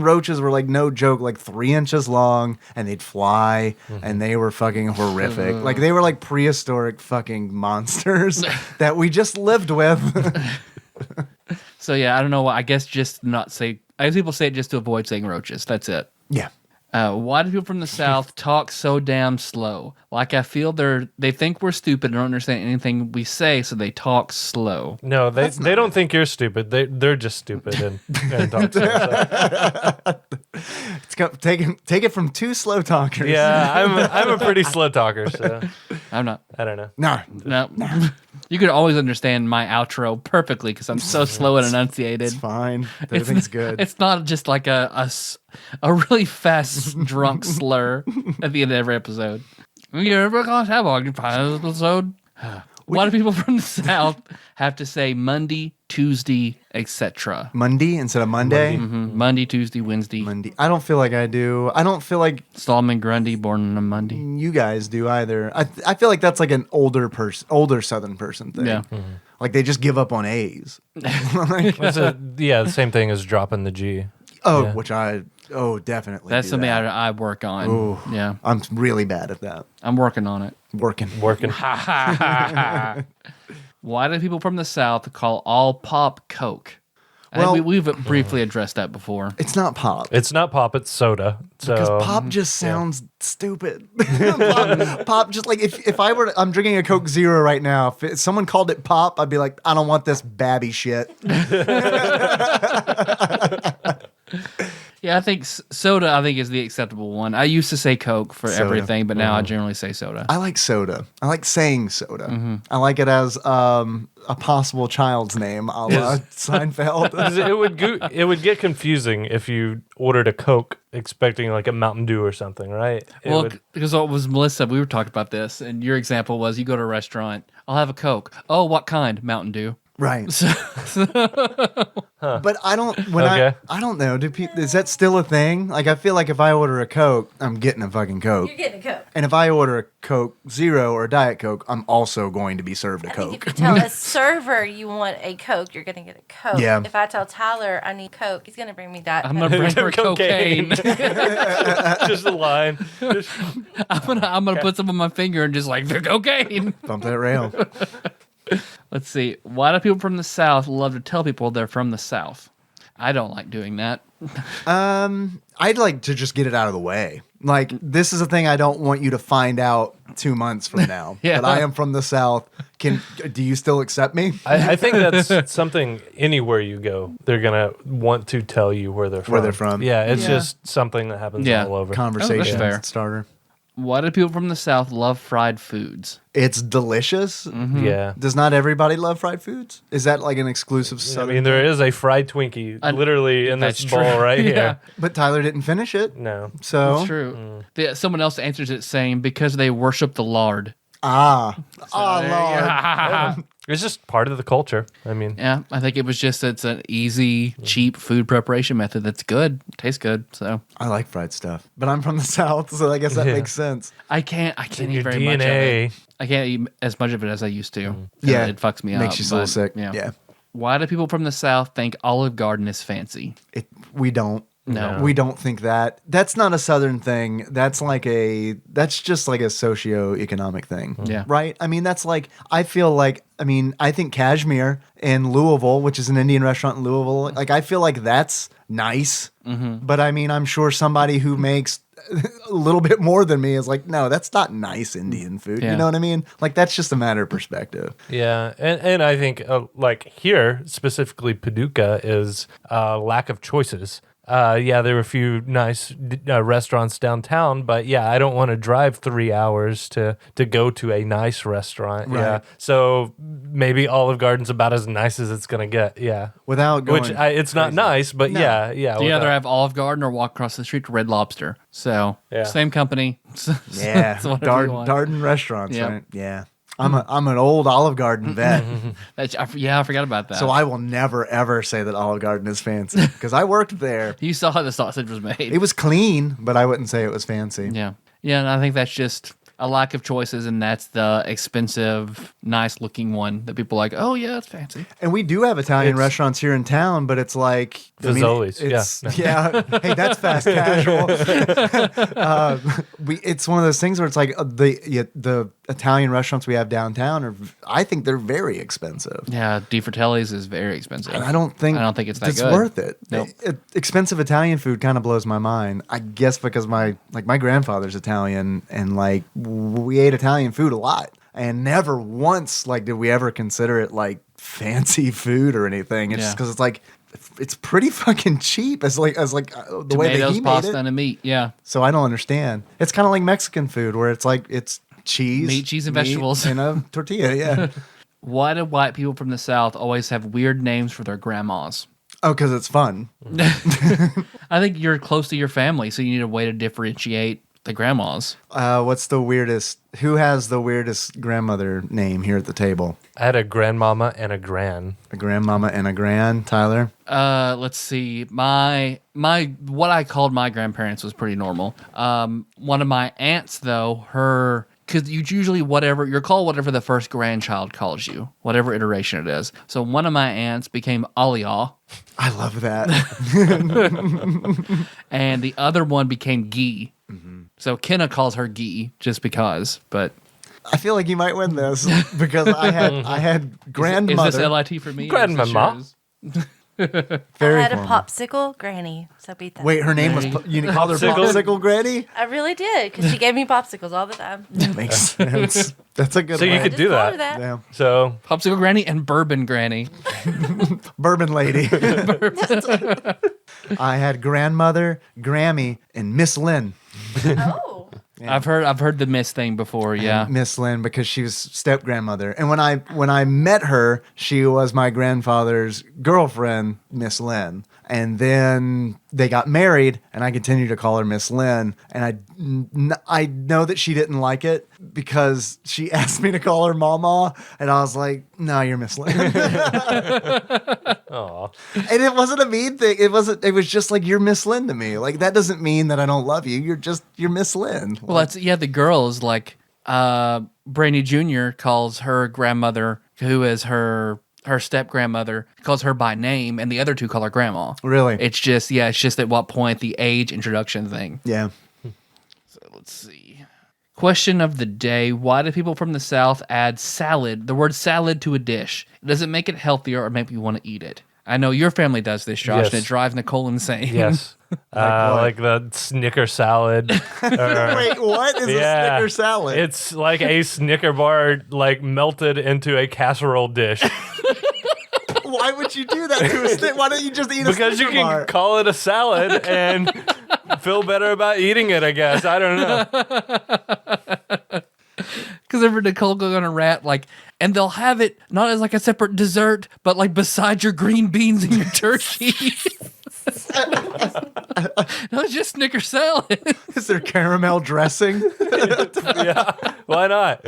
roaches were like, no joke, like 3 inches long, and they'd fly, and they were fucking horrific. Like, they were like prehistoric fucking monsters that we just lived with. So yeah, I don't know why. I guess just not say. I guess people say it just to avoid saying roaches. That's it. Yeah. Why do people from the South talk so damn slow? Like, I feel they think we're stupid and don't understand anything we say, so they talk slow. No, they don't think you're stupid. They're just stupid and talk slow. Take it from 2 slow talkers. Yeah, I'm a pretty slow talker, so I'm not. I don't know. No. You could always understand my outro perfectly because I'm so slow and enunciated. It's fine. Everything's good. It's not just like a really fast drunk slur at the end of every episode. Episode. Why do people from the South have to say Monday, Tuesday, etc.? Monday instead of Monday? Monday, Tuesday, Wednesday. Monday. I don't feel like I do. I don't feel like Solomon Grundy, born on a Monday. you guys do either. I feel like that's like an older Southern person thing. Yeah. Like they just give up on A's. The same thing as dropping the G. Oh, Yeah. which definitely. That's do something that. I work on. Ooh. Yeah. I'm really bad at that. I'm working on it. Working. Why do people from the South call all pop Coke? Well- We've briefly addressed that before. It's not pop. It's not pop, it's soda. So Because pop just sounds stupid. pop just like if I'm drinking a Coke Zero right now. If someone called it pop, I'd be like, I don't want this babby shit. Yeah, I think soda, is the acceptable one. I used to say Coke for Soda. everything, but now I generally say soda. I like soda. I like saying soda. I like it as a possible child's name, a la Seinfeld. 'Cause it would get confusing if you ordered a Coke expecting like a Mountain Dew or something, right? Because what was Melissa, we were talking about this, and your example was you go to a restaurant, I'll have a Coke. Oh, what kind? Mountain Dew. Right. But I don't. I don't know. Is that still a thing? Like, I feel like if I order a Coke, I'm getting a fucking Coke. You're getting a Coke. And if I order a Coke Zero or a Diet Coke, I'm also going to be served a I think Coke. if you tell a server you want a Coke, you're going to get a Coke. Yeah. If I tell Tyler I need Coke, he's going to bring me that. I'm gonna bring her cocaine. Just a line. I'm gonna put some on my finger and just like the cocaine. Bump that rail. Let's see. Why do people from the South love to tell people they're from the South? I don't like doing that. I'd like to just get it out of the way. Like, this is a thing I don't want you to find out 2 months from now. Yeah. That I am from the South. Do you still accept me? I think that's something anywhere you go, they're gonna want to tell you where they're from. Where they're from. Yeah, it's just something that happens all over. Conversation fair. starter. Why do people from the South love fried foods? It's delicious. Yeah. Does not everybody love fried foods? Is that like an exclusive I Southern? mean, there is a fried Twinkie literally in this That's bowl true. right Yeah. here. But Tyler didn't finish it. No. So It's true. Someone else answers it saying because they worship the lard. Lord. Yeah. It's just part of the culture. I mean, Yeah, I think it's an easy, cheap food preparation method that's good, tastes good. So I like fried stuff, but I'm from the South, so I guess that makes sense. I can't eat your very much of DNA. it. I can't eat as much of it as I used to. Yeah. It fucks me up. Makes you so but, sick. Yeah. Why do people from the South think Olive Garden is fancy? We don't. No. We don't think that. That's not a Southern thing. That's just like a socioeconomic thing. Yeah. Right? I mean, I think Kashmir in Louisville, which is an Indian restaurant in Louisville, like, I feel like that's nice. But I mean, I'm sure somebody who makes a little bit more than me is like, no, that's not nice Indian food. Yeah. You know what I mean? Like, that's just a matter of perspective. Yeah, and I think like here specifically Paducah is lack of choices. There were a few nice restaurants downtown, but I don't want to drive 3 hours to go to a nice restaurant. Right. Yeah, so maybe Olive Garden's about as nice as it's gonna get. Yeah, Without going, it's not nice, but No. yeah. Do you either have Olive Garden or walk across the street to Red Lobster? So Yeah. same company. yeah, So whatever you want. Darden restaurants, Yep. right? Yeah. I'm an old Olive Garden vet. I forgot about that. So I will never, ever say that Olive Garden is fancy because I worked there. You saw how the sausage was made. It was clean, but I wouldn't say it was fancy. Yeah. Yeah, and I think that's just a lack of choices, and that's the expensive, nice-looking one that people are like, oh, yeah, it's fancy. And we do have Italian restaurants here in town, but it's like... Fazoli's, yeah. Hey, that's fast casual. It's one of those things where it's like the Italian restaurants we have downtown I think they're very expensive. Yeah, Di Fratelli's is very expensive. And I don't think it's that good. worth it. Nope. Expensive Italian food kind of blows my mind. I guess because my grandfather's Italian, and like we ate Italian food a lot, and never once like did we ever consider it like fancy food or anything. It's just because it's like it's pretty fucking cheap as the way that he made pasta, it. and a meat. Yeah. So I don't understand. It's kind of like Mexican food where it's like it's cheese, meat, cheese, and vegetables in a tortilla. Yeah. Why do white people from the South always have weird names for their grandmas? Oh, because it's fun. I think you're close to your family, so you need a way to differentiate the grandmas. What's the weirdest? Who has the weirdest grandmother name here at the table? I had a grandmama and a gran. A grandmama and a gran. Tyler? Let's see. My what I called my grandparents was pretty normal. One of my aunts, though, because you usually you're called whatever the first grandchild calls you, whatever iteration it is. So one of my aunts became Alia. I love that. And the other one became Gee. Mm-hmm. So Kenna calls her Gee just because, but... I feel like you might win this because I had grandmother. Is this LIT for me? Grandmama. I had a popsicle granny, so beat that. Wait, her name was... You called her Popsicle Granny? I really did, because she gave me popsicles all the time. That makes sense. That's a good So one. you could do that. Yeah. So Popsicle Granny and Bourbon Granny. Bourbon Lady. I had grandmother, Grammy, and Miss Lynn. Oh. Yeah. I've heard the Miss thing before, yeah. Miss Lynn, because she was step grandmother. And when I met her, she was my grandfather's girlfriend, Miss Lynn. And then they got married, and I continued to call her Miss Lynn. And I know that she didn't like it because she asked me to call her Mama, and I was like, "No, you're Miss Lynn." Aw. And it wasn't a mean thing. It was just like, you're Miss Lynn to me. Like, that doesn't mean that I don't love you. You're Miss Lynn. Well, the girls, like, Brandy Jr. calls her grandmother, who is her step grandmother, calls her by name, and the other two call her grandma. Really? It's just at what point the age introduction thing. Yeah. So let's see. Question of the day: why do people from the South add the word salad to a dish? Does it make it healthier or make you want to eat it? I know your family does this, Josh, Yes. and it drives Nicole insane. Yes. Like the Snicker salad. Wait, what is a Snicker salad? It's like a Snicker bar like melted into a casserole dish. Why would you do that to a Snicker? Why don't you just eat a Because Snicker you can bar? call it a salad and feel better about eating it, I guess. I don't know. Because ever Nicole go on a rat, like, and they'll have it not as like a separate dessert, but like beside your green beans and your turkey. No, it's just Snicker salad. Is there caramel dressing? Yeah, why not?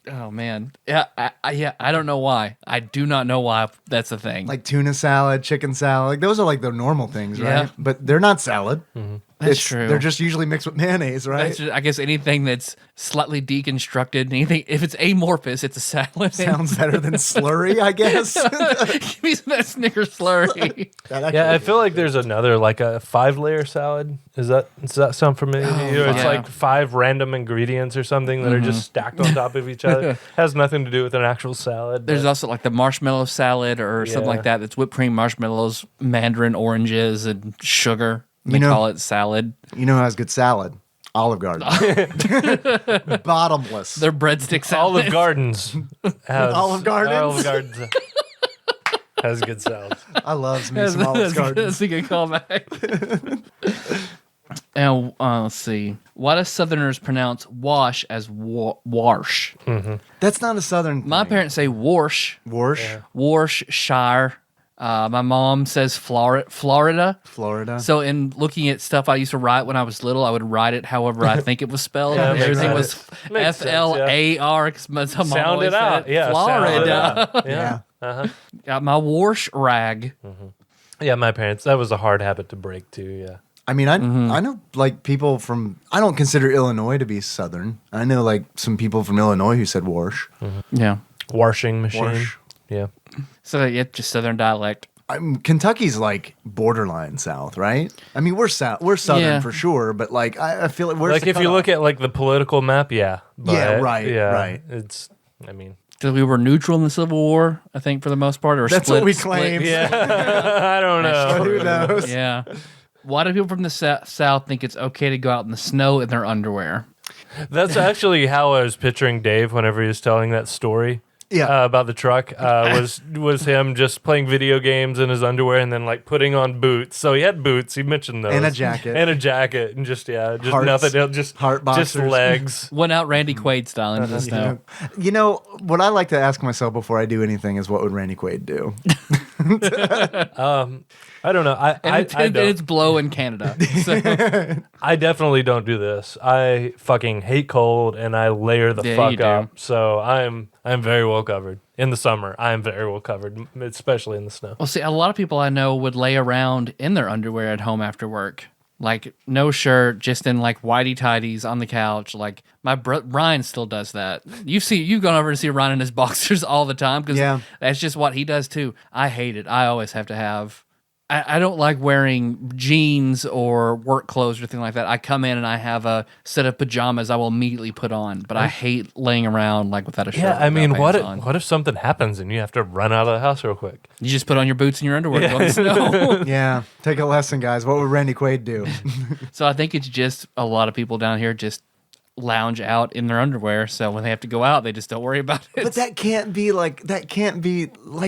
Oh man, yeah, I don't know why. I do not know why that's a thing. Like tuna salad, chicken salad. Like those are like the normal things, right? Yeah. But they're not salad. Mm-hmm. That's true. They're just usually mixed with mayonnaise, right? That's just, I guess anything that's slightly deconstructed, anything if it's amorphous, it's a salad. Sounds better than slurry, I guess. Give me some of that Snicker slurry. Yeah, I feel like there's another, like a 5-layer salad. Does that sound familiar to you? It's yeah. like 5 random ingredients or something that are just stacked on top of each other. Has nothing to do with an actual salad. There's also like the marshmallow salad or something like that. That's whipped cream, marshmallows, mandarin oranges, and sugar. They call it salad. You know who has good salad? Olive Garden. Bottomless. They're breadstick salad. Olive Gardens. Olive Gardens? Olive Gardens has good salads. I love me some Olive Garden. That's a good callback. And let's see. Why do Southerners pronounce wash as warsh? That's not a Southern thing. My parents say warsh. Warsh? Yeah. Warshire. My mom says Florida. Florida. So in looking at stuff I used to write when I was little, I would write it however I think it was spelled. Yeah, Everything makes was Makes sense, FLAR. Sound it out. Yeah, Florida. sound it out. Yeah. Got my wash rag. Yeah, my parents, that was a hard habit to break too, yeah. I mean, I know like people from, I don't consider Illinois to be Southern. I know like some people from Illinois who said wash. Yeah. Washing machine. Wash. Yeah. So yeah, just Southern dialect. Kentucky's like borderline South, right? I mean, we're Southern Yeah. for sure, but like I feel like we're Like if you look at like the political map, yeah. But, Yeah, right. It's, I mean. Because we were neutral in the Civil War, I think, for the most part. Or That's split, what we split. claim. Yeah. I don't know. Who knows? Yeah. Why do people from the South think it's okay to go out in the snow in their underwear? That's actually how I was picturing Dave whenever he was telling that story. Yeah. About the truck was him just playing video games in his underwear and then like putting on boots. So he had boots. He mentioned those And a jacket. and just Hearts. nothing else. Just Heart just boxers. legs. Went out Randy Quaid style into the snow. You know, what I like to ask myself before I do anything is what would Randy Quaid do? I don't know. I And don't. it's blow in Canada. So, I definitely don't do this. I fucking hate cold and I layer the Yeah, fuck you do. up. So I'm very well covered. In the summer, I am very well covered, especially in the snow. well, see, a lot of people I know would lay around in their underwear at home after work. Like, no shirt, just in like whitey tidies on the couch. Like, Ryan still does that. You've gone over to see Ryan in his boxers all the time because Yeah. that's just what he does too. I hate it. I always have to have. I don't like wearing jeans or work clothes or anything like that. I come in and I have a set of pajamas I will immediately put on, but I hate laying around like without a shirt. Yeah, I mean, without pants on. what if something happens and you have to run out of the house real quick? You just put on your boots and your underwear and go in the snow. Yeah. Take a lesson, guys. What would Randy Quaid do? So I think it's just a lot of people down here just lounge out in their underwear. So when they have to go out, they just don't worry about it. But that can't be like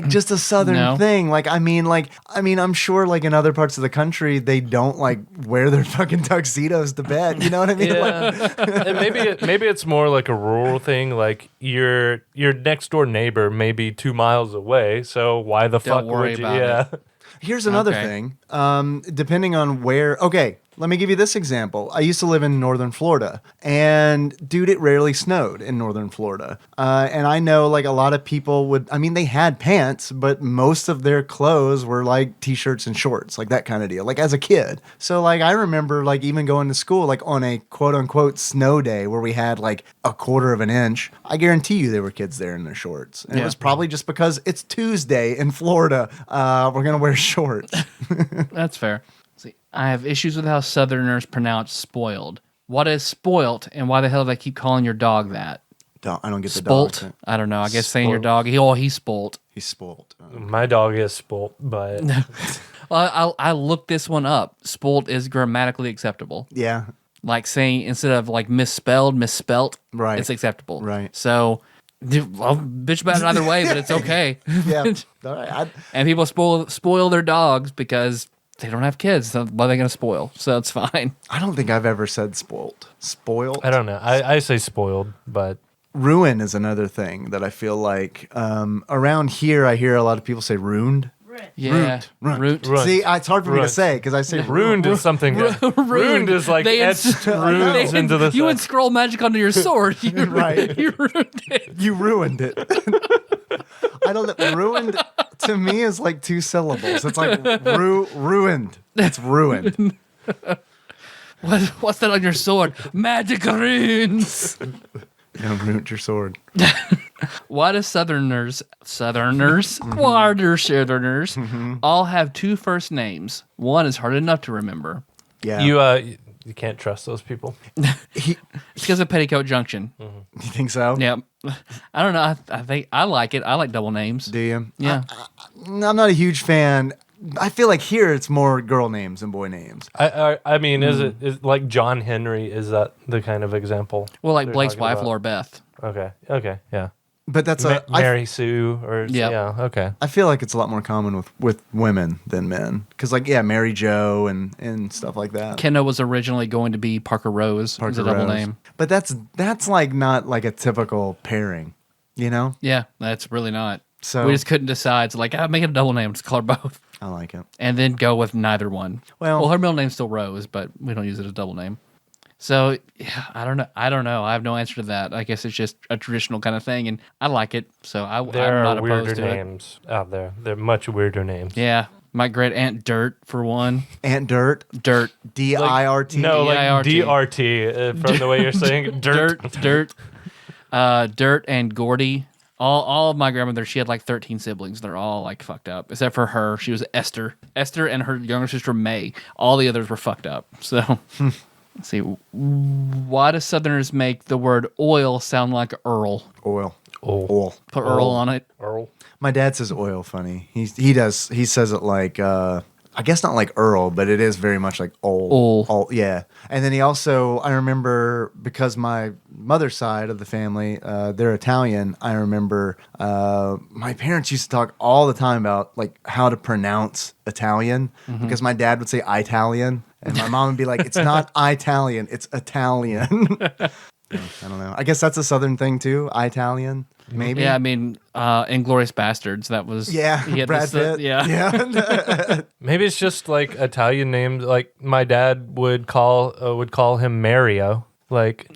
just a Southern No. thing. I'm sure like in other parts of the country they don't like wear their fucking tuxedos to bed. You know what I mean? Like, Yeah, and maybe it's more like a rural thing. Like your next door neighbor may be 2 miles away, so why the Don't fuck worry would you? about Yeah, it. here's another Okay. thing. Depending on where. Okay, let me give you this example. I used to live in northern Florida, and dude, it rarely snowed in northern Florida. And I know like a lot of people they had pants, but most of their clothes were like t-shirts and shorts, like that kind of deal, like as a kid. So like I remember like even going to school like on a quote unquote snow day where we had like a quarter of an inch. I guarantee you there were kids there in their shorts. And it Yeah. was probably just because it's Tuesday in Florida. We're going to wear shorts. That's fair. See, I have issues with how Southerners pronounce spoiled. What is spoilt, and why the hell do they keep calling your dog that? I don't get the dog. Spoilt? I don't know. I guess saying your Spoilt. dog, he's spoilt. He's spoiled. my dog is spoilt, but Well, I looked this one up. Spoilt is grammatically acceptable. Yeah. Like saying instead of like misspelt, Right. it's acceptable. Right. So, I'll bitch about it either way, but it's okay. Yeah. All right. And people spoil their dogs because they don't have kids. So why are they going to spoil? So it's fine. I don't think I've ever said spoiled. Spoiled. I don't know. I say spoiled, but Ruin is another thing that I feel like around here I hear a lot of people say ruined. Yeah. Ruined. Ruined. See, it's hard for me to Ruined. say because I say ruined is something. Ruined is like They etched runes into the. You would scroll magic onto your sword. You, Right. You ruined it. You ruined it. I don't know. Ruined to me is like 2 syllables. It's like ruined. It's ruined. What's that on your sword? Magic runes. You ruined your sword. Why do Southerners, why do Southerners all have 2 first names? One is hard enough to remember. Yeah. You can't trust those people. He- It's because of Petticoat Junction. you think so? Yep. I don't know. I think I like it. I like double names. Do you? Yeah. I'm not a huge fan. I feel like here it's more girl names than boy names. I mean, is like John Henry? Is that the kind of example? Well, like they're Blake's talking wife, about? Laura Beth. Okay, yeah. But that's Mary Sue or Yep. yeah, okay. I feel like it's a lot more common with women than men. Because, like, yeah, Mary Jo and stuff like that. Kenna was originally going to be Parker Rose. It was a double Rose. name. But that's like not like a typical pairing, you know? Yeah, that's really not. So we just couldn't decide. So like, make it a double name. Just call her both. I like it. And then go with neither one. Well, her middle name's still Rose, but we don't use it as a double name. So yeah, I don't know. I have no answer to that. I guess it's just a traditional kind of thing, and I like it. So I'm not opposed weirder to names out there. There are much weirder names. Yeah, my great aunt Dirt for one. Aunt Dirt. Dirt. DIRT. No, like DIRT. DRT from the way you're saying dirt. Dirt. Dirt and Gordy. All of my grandmother, she had like 13 siblings. They're all like fucked up, except for her. She was Esther. Esther and her younger sister May. All the others were fucked up. So, let's see. Why do Southerners make the word oil sound like Earl? Oil. Put Earl on it. Earl. My dad says oil funny. He says it like I guess not like Earl, but it is very much like old. Yeah. And then he also, I remember, because my mother's side of the family, they're Italian. I remember my parents used to talk all the time about like how to pronounce Italian, because my dad would say Italian, and my mom would be like, "It's not Italian, it's Italian." I don't know. I guess that's a Southern thing too. Italian, maybe. Yeah, I mean, Inglourious Bastards. That was Brad Pitt. Yeah. Maybe it's just like Italian names. Like my dad would call him Mario. Like,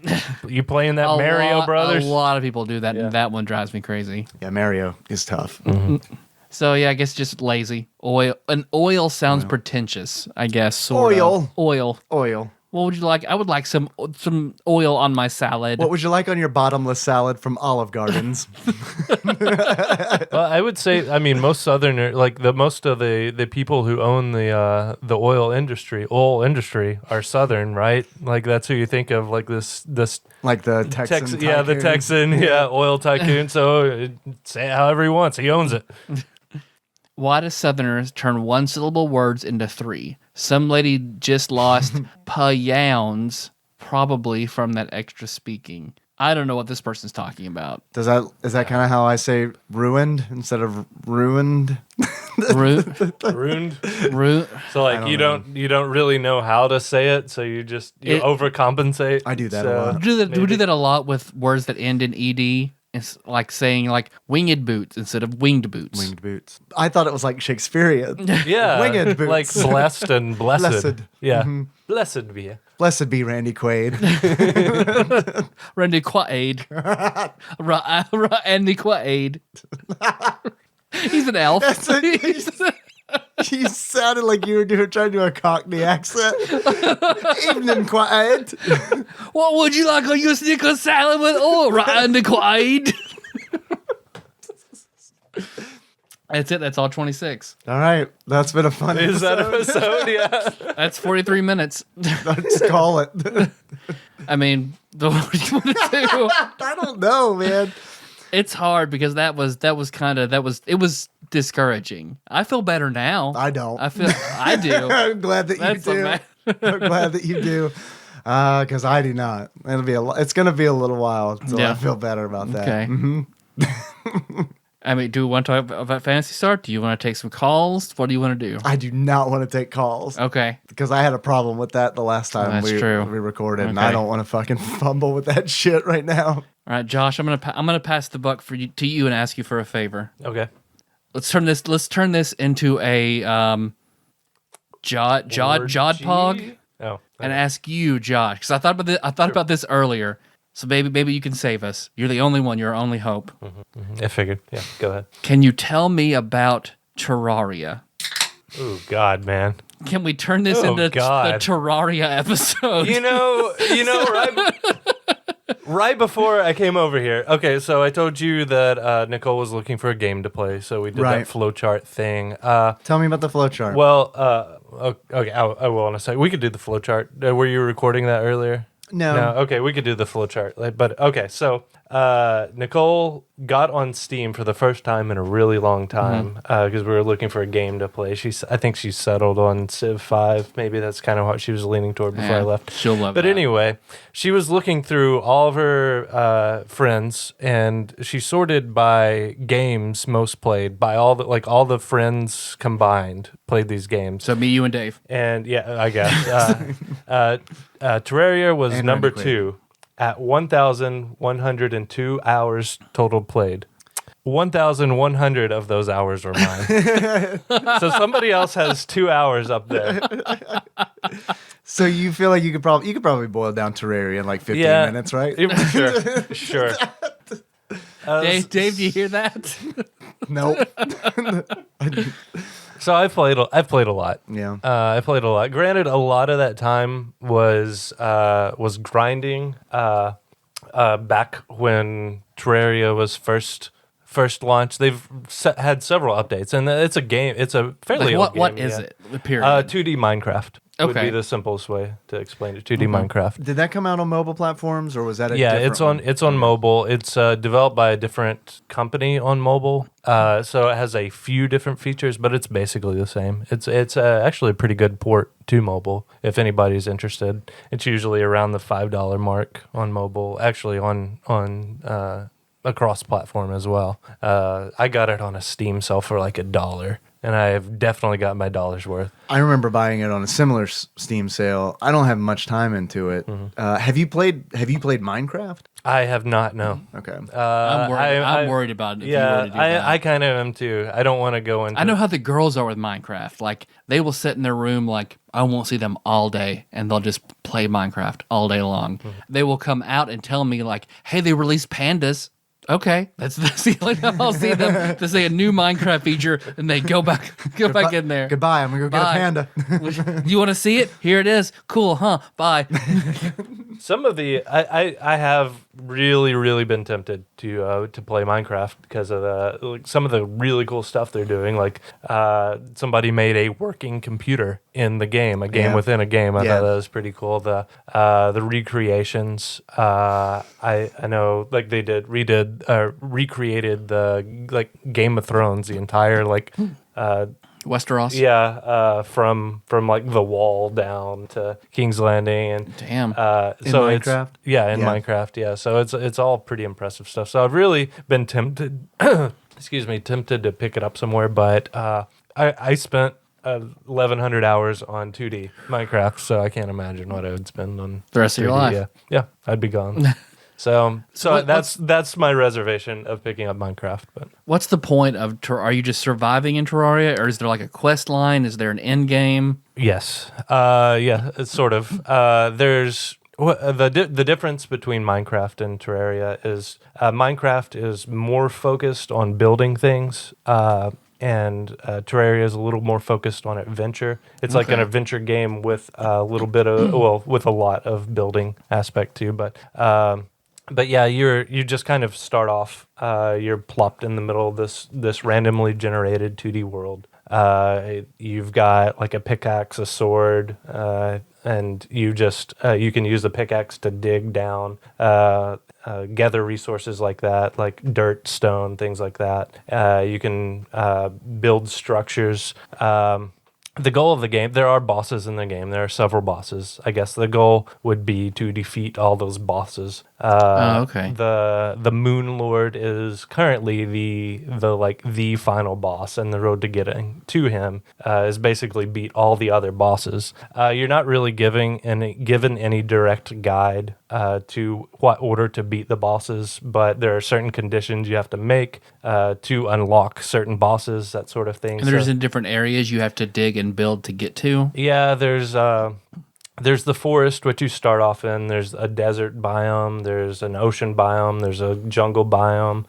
you playing that Mario Brothers? A lot of people do that, and that one drives me crazy. Yeah, Mario is tough. So yeah, I guess just lazy. Oil sounds pretentious. I guess. Sort of. Oil. What would you like? I would like some oil on my salad. What would you like on your bottomless salad from Olive Gardens? Well, I would say, I mean, most Southerners, like most of the people who own the oil industry are Southern, right? Like that's who you think of, like this like the Texan tycoon. the Texan, oil tycoon. So say it however he wants, he owns it. Why do Southerners turn one-syllable words into three? Some lady just lost pounds, probably from that extra speaking. I don't know what this person's talking about. Is that kind of how I say ruined instead of ruined? Ruined. So like you don't really know how to say it, so you overcompensate. I do that a lot. We do that a lot with words that end in ed. It's like saying like winged boots instead of winged boots. Winged boots. I thought it was like Shakespearean. Yeah. Winged boots. Like blessed and blessed. Blessed. Yeah. Mm-hmm. Blessed be you. Blessed be Randy Quaid. Randy Quaid. Randy Quaid. He's an elf. You sounded like you were trying to do a Cockney accent. Evening, Quaid. What would you like on your Snickers salad with Randy Quaid? That's it. That's all 26. All right. That's been a fun episode. Is that episode? Yeah. That's 43 minutes. Let's call it. I mean, what do you want to do? I don't know, man. It's hard because it was discouraging. I feel better now. I don't. I do. I'm glad that you do. I'm glad that you do. Because I do not. It's going to be a little while until I feel better about that. Okay. Mm-hmm. I mean, do we want to talk about Phantasy Star? Do you want to take some calls? What do you want to do? I do not want to take calls. Okay. Because I had a problem with that the last time we recorded, and I don't want to fucking fumble with that shit right now. All right, Josh, I'm gonna pass the buck to you and ask you for a favor. Okay. Let's turn this into a TADPOG. Oh. And ask you, Josh, because I thought about this earlier. So maybe you can save us. You're the only one. You're our only hope. I figured. Yeah, go ahead. Can you tell me about Terraria? Oh God, man. Can we turn this into the Terraria episode? You know, right before I came over here. Okay, so I told you that Nicole was looking for a game to play, so we did that flowchart thing. Tell me about the flowchart. Well, okay, I will in a second. We could do the flowchart. Were you recording that earlier? No. Okay, we could do the flowchart. But okay, so Nicole got on Steam for the first time in a really long time because we were looking for a game to play. I think she settled on Civ 5. Maybe that's kind of what she was leaning toward before I left. She'll love But that. anyway, she was looking through all of her friends, and she sorted by games most played by all the friends combined played these games. So me, you, and Dave. And yeah, I guess Terraria was And number Randy Quaid. 2 at 1,102 hours total played. 1,100 of those hours are mine. So somebody else has 2 hours up there. So you feel like you could probably boil down Terraria in like 15 minutes, right? Sure. Dave, do you hear that? Nope. So I've played a lot. Yeah. I played a lot. Granted, a lot of that time was grinding. Back when Terraria was first launched, they've had several updates, and it's a game. It's a fairly old game. What is it? The period. 2D Minecraft would be the simplest way to explain it. 2D Minecraft. Did that come out on mobile platforms, or was that a Yeah, different it's on mobile. It's developed by a different company on mobile, so it has a few different features, but it's basically the same. It's actually a pretty good port to mobile if anybody's interested. It's usually around the $5 mark on mobile. Actually, on a cross-platform as well. I got it on a Steam sale for like $1. And I have definitely got my dollar's worth. I remember buying it on a similar Steam sale. I don't have much time into it. Have you played Minecraft? I have not, no. Okay. I'm worried about it. Yeah, I kind of am too. I don't want to go into I know how the girls are with Minecraft. Like, they will sit in their room, like, I won't see them all day, and they'll just play Minecraft all day long. They will come out and tell me, like, hey, they released pandas. Okay, that's the only time I'll see them to say a new Minecraft feature, and they go back in there. Goodbye. I'm gonna go get a panda. You want to see it? Here it is. Cool, huh? Bye. some of the I have really been tempted to play Minecraft because of some of the really cool stuff they're doing. Like somebody made a working computer in the game, a game within a game. I thought that was pretty cool. The recreations. I know, like they recreated the like Game of Thrones, the entire like. Westeros. Yeah, from like the Wall down to King's Landing, and damn. So Minecraft. Minecraft. Yeah, so it's all pretty impressive stuff. So I've really been tempted. Tempted to pick it up somewhere, but I spent 1,100 hours on 2D Minecraft, so I can't imagine what I would spend on the rest of your life. Yeah, I'd be gone. So that's my reservation of picking up Minecraft. But what's the point of? Are you just surviving in Terraria, or is there like a quest line? Is there an end game? Yes, it's sort of. There's the difference between Minecraft and Terraria is Minecraft is more focused on building things. And Terraria is a little more focused on adventure. It's like an adventure game with a little bit of with a lot of building aspect too. But yeah, you just kind of start off. You're plopped in the middle of this randomly generated 2D world. You've got like a pickaxe, a sword, and you can use the pickaxe to dig down, gather resources like that, like dirt, stone, things like that. You can build structures. The goal of the game, there are bosses in the game. There are several bosses. I guess the goal would be to defeat all those bosses. Okay. The Moon Lord is currently the final boss, and the road to getting to him is basically beat all the other bosses. You're not really given any direct guide to what order to beat the bosses, but there are certain conditions you have to make to unlock certain bosses, that sort of thing. And there's in different areas you have to dig and build to get to? Yeah, there's the forest, which you start off in. There's a desert biome. There's an ocean biome. There's a jungle biome.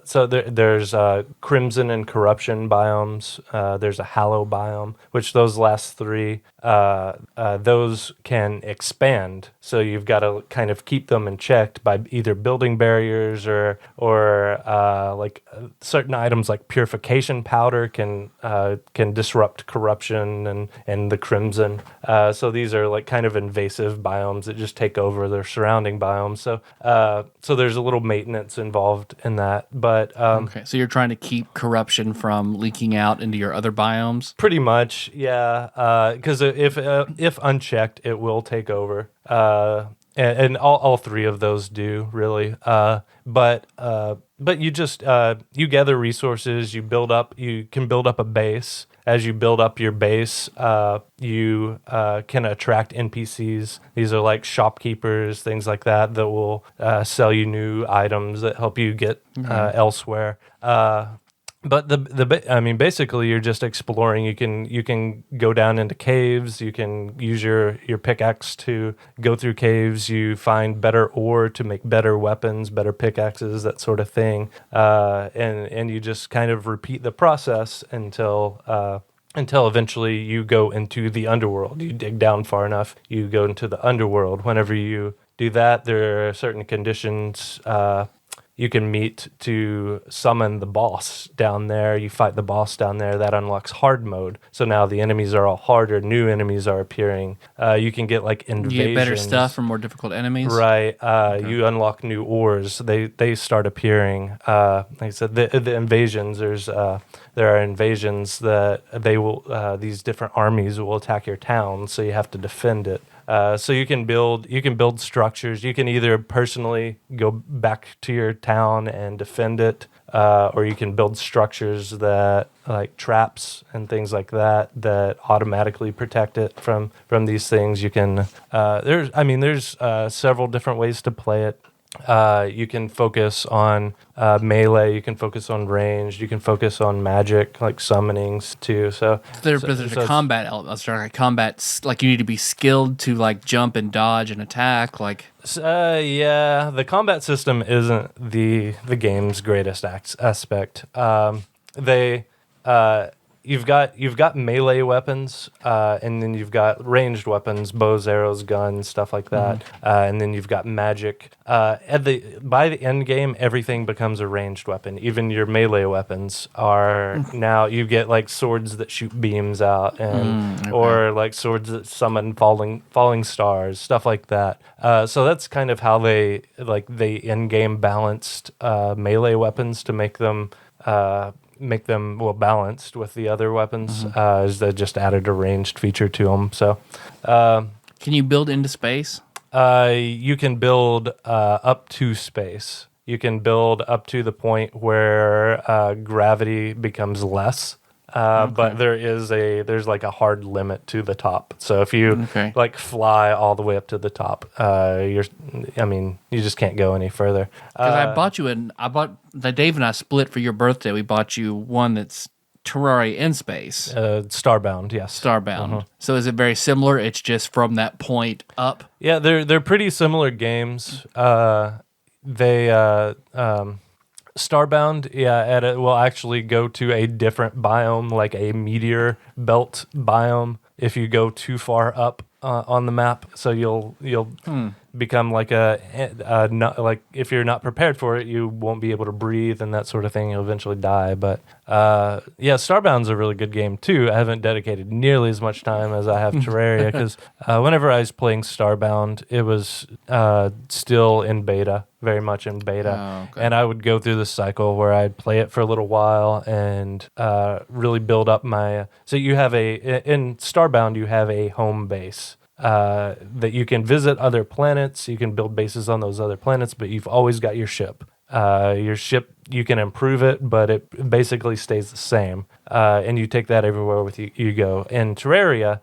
So there's crimson and corruption biomes. There's a hallow biome, which those last three, those can expand. So you've got to kind of keep them in check by either building barriers or like certain items like purification powder can disrupt corruption and the crimson. So these are like kind of invasive biomes that just take over their surrounding biomes. So there's a little maintenance involved in that. But okay, so you're trying to keep corruption from leaking out into your other biomes? Pretty much, yeah. Because if unchecked, it will take over. And all three of those do really. But you just you gather resources. You can build up a base. as you build up your base, you can attract NPCs. These are like shopkeepers, things like that will sell you new items that help you get elsewhere. But basically, you're just exploring. You can go down into caves. You can use your pickaxe to go through caves. You find better ore to make better weapons, better pickaxes, that sort of thing. And you just kind of repeat the process until eventually you go into the underworld. You dig down far enough, you go into the underworld. Whenever you do that, there are certain conditions you can meet to summon the boss down there. You fight the boss down there. That unlocks hard mode. So now the enemies are all harder. New enemies are appearing. You can get like invasions. You get better stuff from more difficult enemies. Right. You unlock new ores. They start appearing. Like I said, the invasions. There are invasions that they will. These different armies will attack your town, so you have to defend it. So you can build structures. You can either personally go back to your town and defend it, or you can build structures that like traps and things like that automatically protect it from these things. You can there's several different ways to play it. You can focus on melee, you can focus on ranged, you can focus on magic, like summonings too. So there's a combat element. Like combat, like you need to be skilled to like jump and dodge and attack. Like yeah, the combat system isn't the game's greatest aspect. You've got melee weapons, and then you've got ranged weapons, bows, arrows, guns, stuff like that, and then you've got magic. By the end game, everything becomes a ranged weapon. Even your melee weapons are now. You get like swords that shoot beams out, or like swords that summon falling stars, stuff like that. So that's kind of how they end game balanced melee weapons to make them well balanced with the other weapons. Is they just added a ranged feature to them. So can you build into space? You can build up to space. You can build up to the point where gravity becomes less. But there's like a hard limit to the top. So if you like fly all the way up to the top, you just can't go any further. Because Dave and I split for your birthday. We bought you one that's Terraria in space. Starbound, yes. Starbound. So is it very similar? It's just from that point up? Yeah, they're pretty similar games. Starbound, will actually go to a different biome, like a meteor belt biome, if you go too far up on the map. So you'll become like like if you're not prepared for it, you won't be able to breathe and that sort of thing. You'll eventually die. But Starbound's a really good game too. I haven't dedicated nearly as much time as I have Terraria because whenever I was playing Starbound, it was still in beta. Very much in beta. And I would go through this cycle where I'd play it for a little while and really build up my... So in Starbound, you have a home base that you can visit other planets. You can build bases on those other planets, but you've always got your ship. Your ship, you can improve it, but it basically stays the same. And you take that everywhere with you go. In Terraria,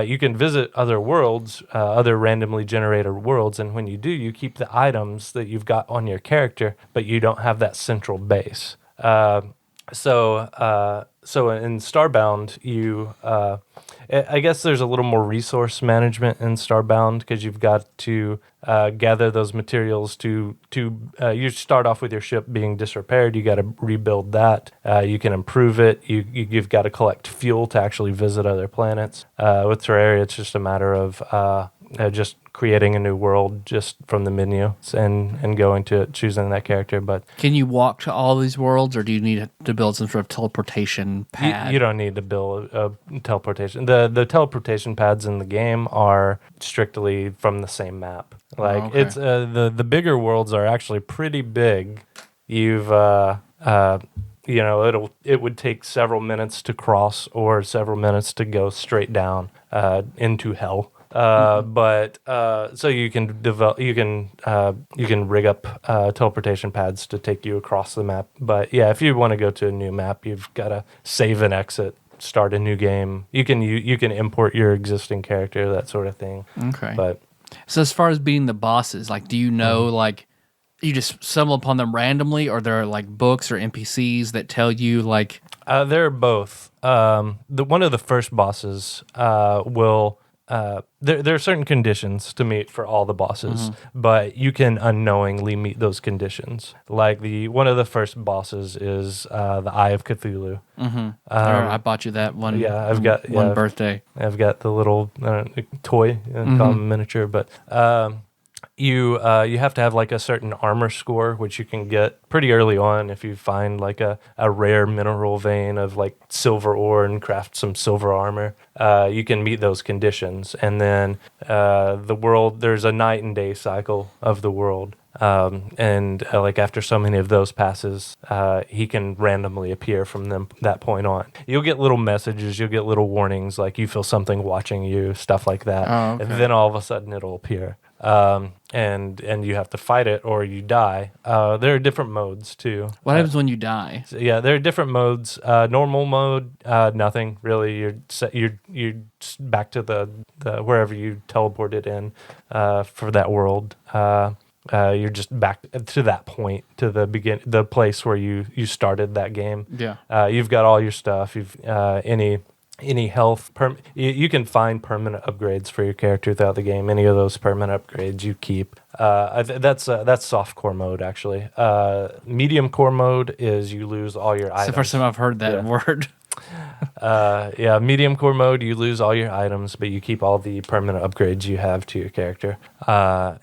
you can visit other worlds, other randomly generated worlds, and when you do, you keep the items that you've got on your character, but you don't have that central base. So in Starbound, I guess there's a little more resource management in Starbound because you've got to gather those materials to you start off with your ship being disrepaired. You got to rebuild that. You can improve it. You've got to collect fuel to actually visit other planets. With Terraria, it's just a matter of just creating a new world just from the menu and going to it, choosing that character. But can you walk to all these worlds, or do you need to build some sort of teleportation pad? You don't need to build a teleportation. The teleportation pads in the game are strictly from the same map. It's the bigger worlds are actually pretty big. You've it would take several minutes to cross or several minutes to go straight down into hell. So you can rig up teleportation pads to take you across the map. But yeah, if you want to go to a new map, you've got to save and exit start a new game. You can import your existing character, that sort of thing. Okay. But so as far as beating the bosses, like, do you know, like, you just stumble upon them randomly, or there are like books or NPCs that tell you like? They're both. One of the first bosses will. There are certain conditions to meet for all the bosses, but you can unknowingly meet those conditions. Like one of the first bosses is the Eye of Cthulhu. I bought you that one. Yeah, I've got one birthday. I've got the little toy, call them miniature, but you have to have like a certain armor score, which you can get pretty early on if you find like a rare mineral vein of like silver ore and craft some silver armor. You can meet those conditions, and then the world, there's a night and day cycle of the world. Like after so many of those passes, he can randomly appear from that point on. You'll get little messages, you'll get little warnings, like you feel something watching you, stuff like that. Oh, okay. And then all of a sudden it'll appear. And you have to fight it or you die. There are different modes too. What happens when you die? So, yeah, there are different modes. Normal mode, nothing really. You're back to the wherever you teleported in for that world. You're just back to that point, to the place where you started that game. Yeah. You've got all your stuff. You've any health. You can find permanent upgrades for your character throughout the game. Any of those permanent upgrades you keep. That's soft core mode actually. Medium core mode is you lose all your items. It's the first time I've heard that word. Medium core mode, you lose all your items, but you keep all the permanent upgrades you have to your character. That's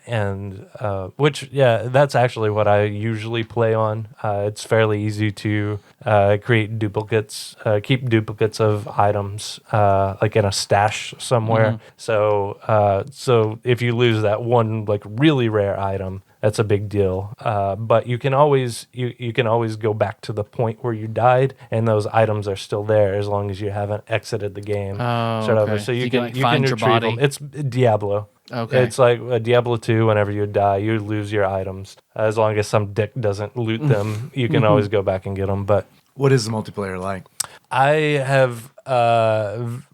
actually what I usually play on. It's fairly easy to create duplicates, keep duplicates of items, like in a stash somewhere. So if you lose that one like really rare item, that's a big deal. But you can always go back to the point where you died, and those items are still there as long as you haven't exited the game. Okay. So you can retrieve find your body. them. It's Diablo. Okay. It's like Diablo 2. Whenever you die, you lose your items. As long as some dick doesn't loot them, you can always go back and get them. But what is the multiplayer like? I have done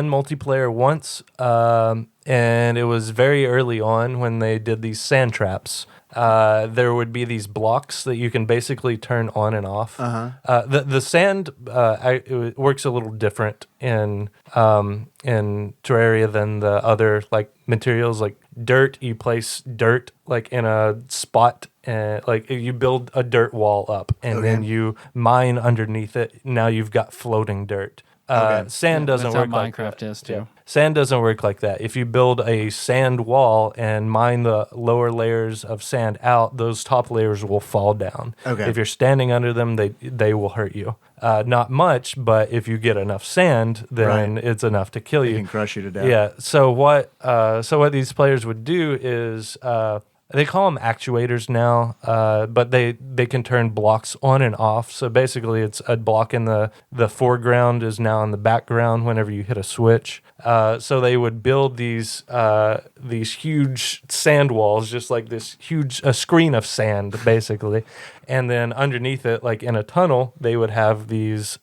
multiplayer once, and it was very early on when they did these sand traps. There would be these blocks that you can basically turn on and off. The sand it works a little different in Terraria than the other like materials. Like dirt, you place dirt like in a spot, and like you build a dirt wall up, and then you mine underneath it. Now you've got floating dirt. Sand doesn't work like that. Minecraft is too. Yeah. Sand doesn't work like that. If you build a sand wall and mine the lower layers of sand out, those top layers will fall down. Okay. If you're standing under them, they will hurt you. Not much, but if you get enough sand, then it's enough to kill you. It can crush you to death. Yeah. So what these players would do is they call them actuators now, but they can turn blocks on and off. So basically, it's a block in the foreground is now in the background whenever you hit a switch. So they would build these huge sand walls, just like this huge screen of sand, basically. And then underneath it, like in a tunnel, they would have these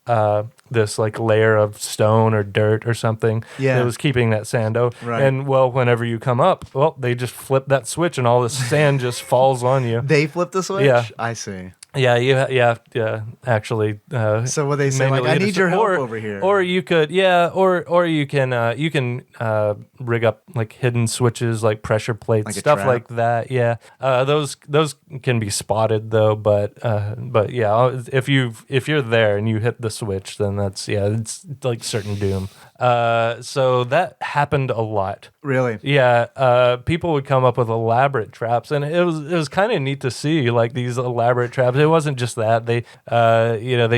this like layer of stone or dirt or something that was keeping that sand out. Right. And whenever you come up, they just flip that switch and all this sand just falls on you. They flip the switch? Yeah. I see. Yeah, you have to actually. So what they say, like, I need your help over here. Or you could, or you can rig up like hidden switches, like pressure plates, like stuff like that. Yeah, those can be spotted though. But yeah, if you're there and you hit the switch, then it's like certain doom. So that happened a lot. Really? Yeah, people would come up with elaborate traps, and it was kind of neat to see like these elaborate traps. It wasn't just that they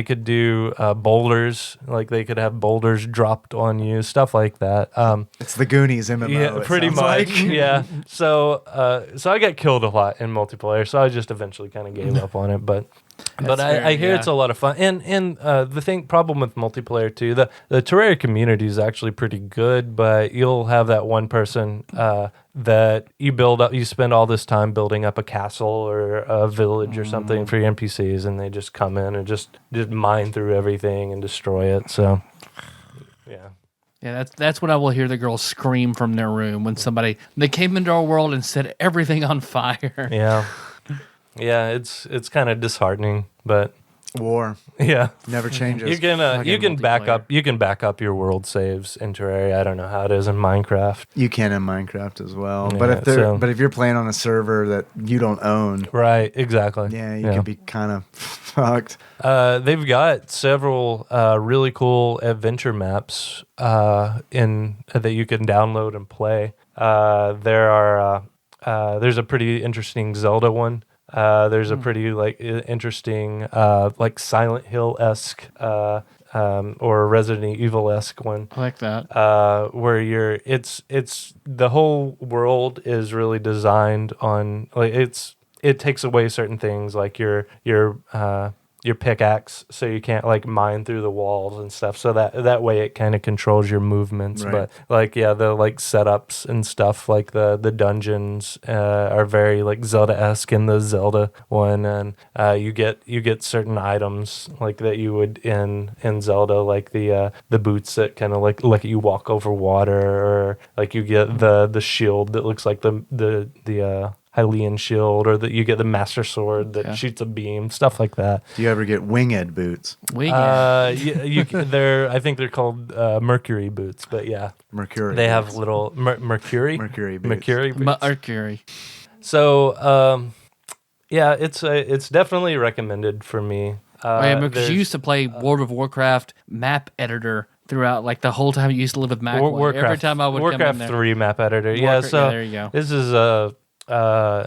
could do boulders, like they could have boulders dropped on you, stuff like that. It's the Goonies MMO. Yeah, pretty much. Like. Yeah. So I got killed a lot in multiplayer, so I just eventually kind of gave up on it. But But I hear it's a lot of fun, and the problem with multiplayer too, the Terraria community is actually pretty good, but you'll have that one person that you build up, you spend all this time building up a castle or a village or something for your NPCs, and they just come in and just mine through everything and destroy it. So, yeah. Yeah, that's what I will hear the girls scream from their room when they came into our world and set everything on fire. Yeah. Yeah, it's kind of disheartening, but War yeah, never changes. you can back up your world saves in Terraria. I don't know how it is in Minecraft. You can in Minecraft as well, Yeah, but if you're playing on a server that you don't own, Right, exactly. yeah, you could be kind of fucked. They've got several really cool adventure maps that you can download and play. There's a pretty interesting Zelda one. There's a pretty interesting Silent Hill-esque or Resident Evil-esque one. I like that. Where it's the whole world is really designed on it takes away certain things like your pickaxe, so you can't mine through the walls and stuff. So that way it kind of controls your movements. Right. But the setups and stuff, like the dungeons are very Zelda-esque in the Zelda one, and you get certain items that you would in Zelda, like the boots that kind of let you walk over water, or you get the shield that looks like the Hylian shield, or that you get the Master Sword that shoots a beam, stuff like that. Do you ever get winged boots? I think they're called Mercury boots, but yeah, Mercury. They boots. have little Mercury boots. Mercury boots. Mercury. So it's definitely recommended for me. Because you used to play World of Warcraft map editor throughout, the whole time you used to live with Mac. Every time I would come in Warcraft there. 3 map editor. There you go. This is I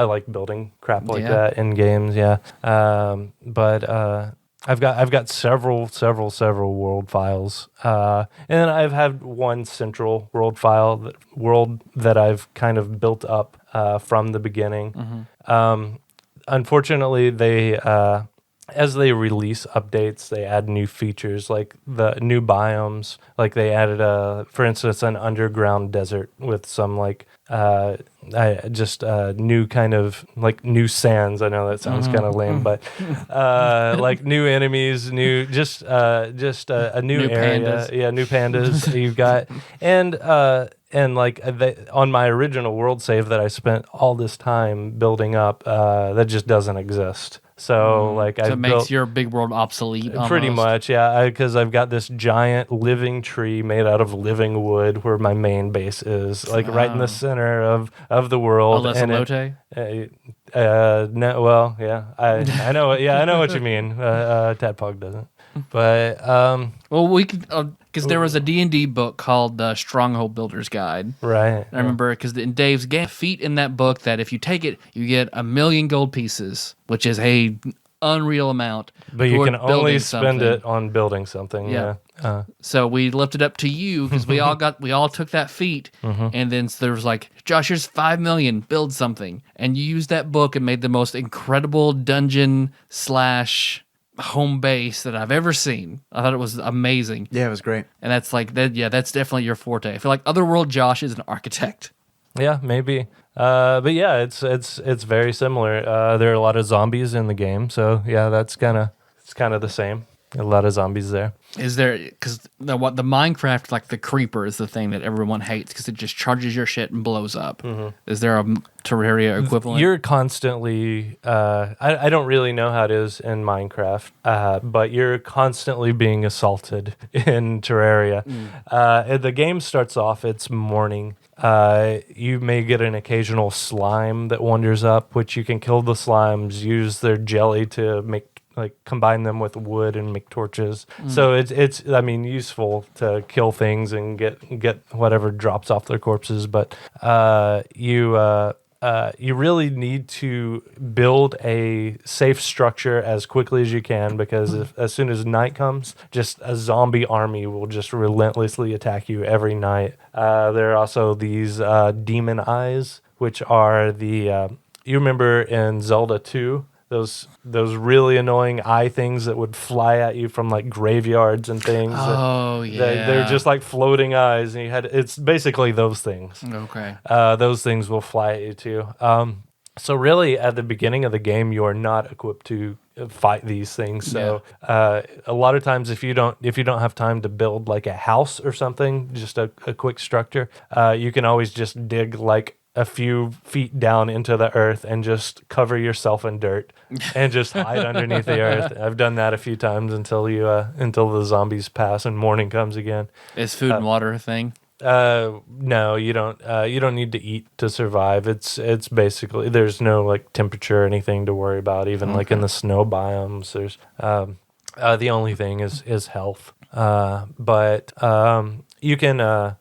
like building crap like that in games, but I've got several world files, and I've had one central world file that I've kind of built up from the beginning. Unfortunately, they as they release updates, they add new features, like the new biomes. Like they added for instance, an underground desert with some new kind of new sands. I know that sounds kind of lame, but new enemies, a new area. Pandas. Yeah, new pandas you've got, and on my original world save that I spent all this time building up, that just doesn't exist. So it makes your big world obsolete. Pretty Almost. much, yeah. Because I've got this giant living tree made out of living wood where my main base is, right in the center of the world. Alessalote? No, well, yeah. I know. Yeah, I know what you mean. Tadpog doesn't. But well, we could because there was a D&D book called the Stronghold Builder's Guide. Right. I remember because in Dave's game, feat in that book that if you take it, you get 1,000,000 gold pieces, which is a unreal amount. But you can only spend it on building something. Yeah. So we left it up to you because we all took that feat, and then there was Josh, here's 5 million, build something, and you used that book and made the most incredible dungeon / home base that I've ever seen. I thought it was amazing. Yeah, it was great. And that's that. Yeah, that's definitely your forte. I feel like Otherworld Josh is an architect. Yeah, maybe. But yeah, it's very similar. There are a lot of zombies in the game, so yeah, it's kind of the same. A lot of zombies there. Is there, because the Minecraft, the creeper is the thing that everyone hates because it just charges your shit and blows up. Is there a Terraria equivalent? You're constantly, I don't really know how it is in Minecraft, but you're constantly being assaulted in Terraria. The game starts off, it's morning. You may get an occasional slime that wanders up, which you can kill the slimes, use their jelly to combine them with wood and make torches. So it's useful to kill things and get whatever drops off their corpses. But you really need to build a safe structure as quickly as you can, because as soon as night comes, just a zombie army will just relentlessly attack you every night. There are also these demon eyes, which are you remember in Zelda 2, those really annoying eye things that would fly at you from like graveyards and things. Oh, They're just like floating eyes, and it's basically those things. Okay. Those things will fly at you too. So really, at the beginning of the game, you are not equipped to fight these things. So a lot of times, if you don't have time to build like a house or something, just a quick structure, you can always just dig like a few feet down into the earth and just cover yourself in dirt and just hide underneath the earth. I've done that a few times until the zombies pass and morning comes again. Is food and water a thing? No, you don't need to eat to survive. It's basically, there's no like temperature or anything to worry about. Even like in the snow biomes, there's the only thing is health. But you can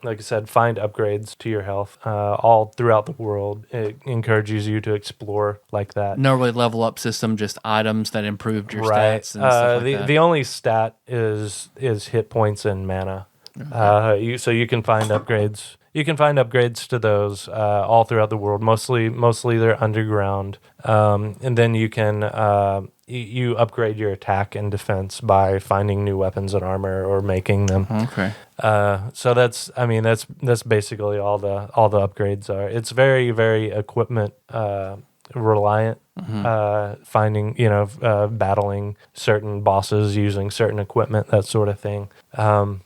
like I said, find upgrades to your health all throughout the world. It encourages you to explore like that. No really level up system, just items that improved your stats and stuff like that. The only stat is hit points and mana. So you can find upgrades. You can find upgrades to those all throughout the world. Mostly they're underground. And then you can you upgrade your attack and defense by finding new weapons and armor or making them. Okay. So that's basically all the upgrades are. It's very, very equipment reliant. Finding, battling certain bosses using certain equipment, that sort of thing. And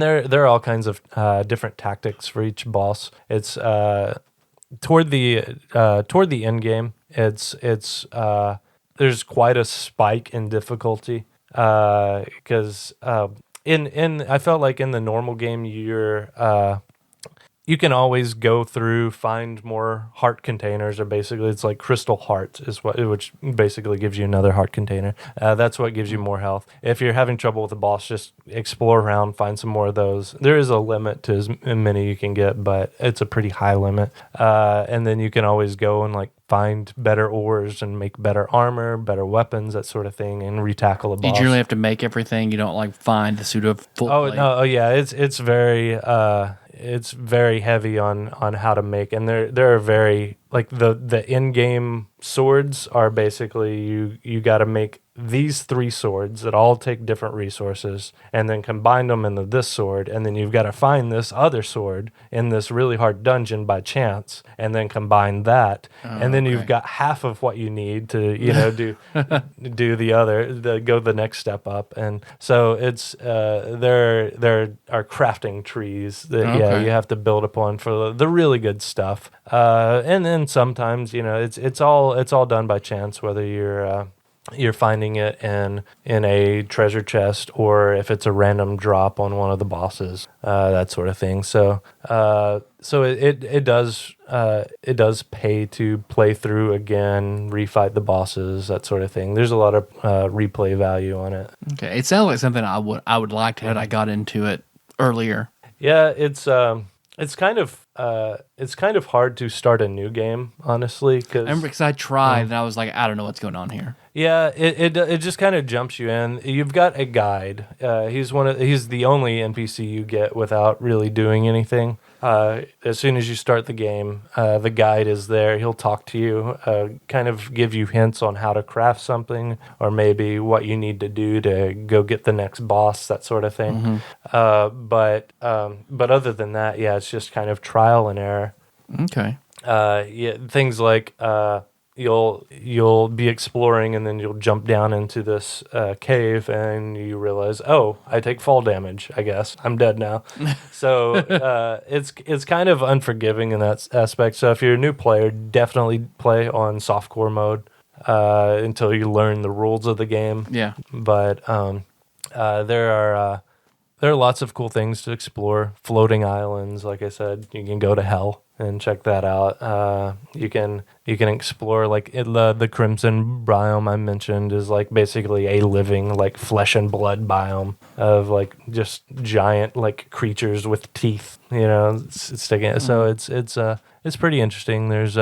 there are all kinds of different tactics for each boss. It's toward the end game. It's there's quite a spike in difficulty because I felt like in the normal game you can always go through, find more heart containers, or basically it's like crystal hearts which basically gives you another heart container. That's what gives you more health. If you're having trouble with the boss, just explore around, find some more of those. There is a limit to as many you can get, but it's a pretty high limit. And then you can always go and like find better ores and make better armor, better weapons, that sort of thing, and retackle the boss. You generally have to make everything. You don't like find the pseudo full. It's very heavy on how to make, and there are very like the in-game swords are basically you got to make these 3 swords that all take different resources and then combine them into this sword, and then you've got to find this other sword in this really hard dungeon by chance and then combine that, and then you've got half of what you need to do go the next step up. And so it's there are crafting trees that you have to build upon for the really good stuff, and then sometimes it's all done by chance, whether you're finding it in a treasure chest or if it's a random drop on one of the bosses, that sort of thing. So it does pay to play through again, refight the bosses, that sort of thing. There's a lot of replay value on it. Okay, it sounds like something I would like to had I got into it earlier. Yeah, it's kind of hard to start a new game, honestly. Because I tried and I was like, I don't know what's going on here. Yeah, it just kind of jumps you in. You've got a guide. He's the only NPC you get without really doing anything. As soon as you start the game, the guide is there. He'll talk to you, kind of give you hints on how to craft something, or maybe what you need to do to go get the next boss, that sort of thing. But other than that, yeah, it's just kind of trial and error. Okay. Things like you'll be exploring and then you'll jump down into this cave and you realize, oh, I take fall damage. I guess I'm dead now. So it's kind of unforgiving in that aspect. So if you're a new player, definitely play on softcore mode until you learn the rules of the game. Yeah. But there are lots of cool things to explore. Floating islands, like I said, you can go to hell and check that out. You can explore like the Crimson biome I mentioned is like basically a living like flesh and blood biome of like just giant like creatures with teeth, sticking. So it's pretty interesting. There's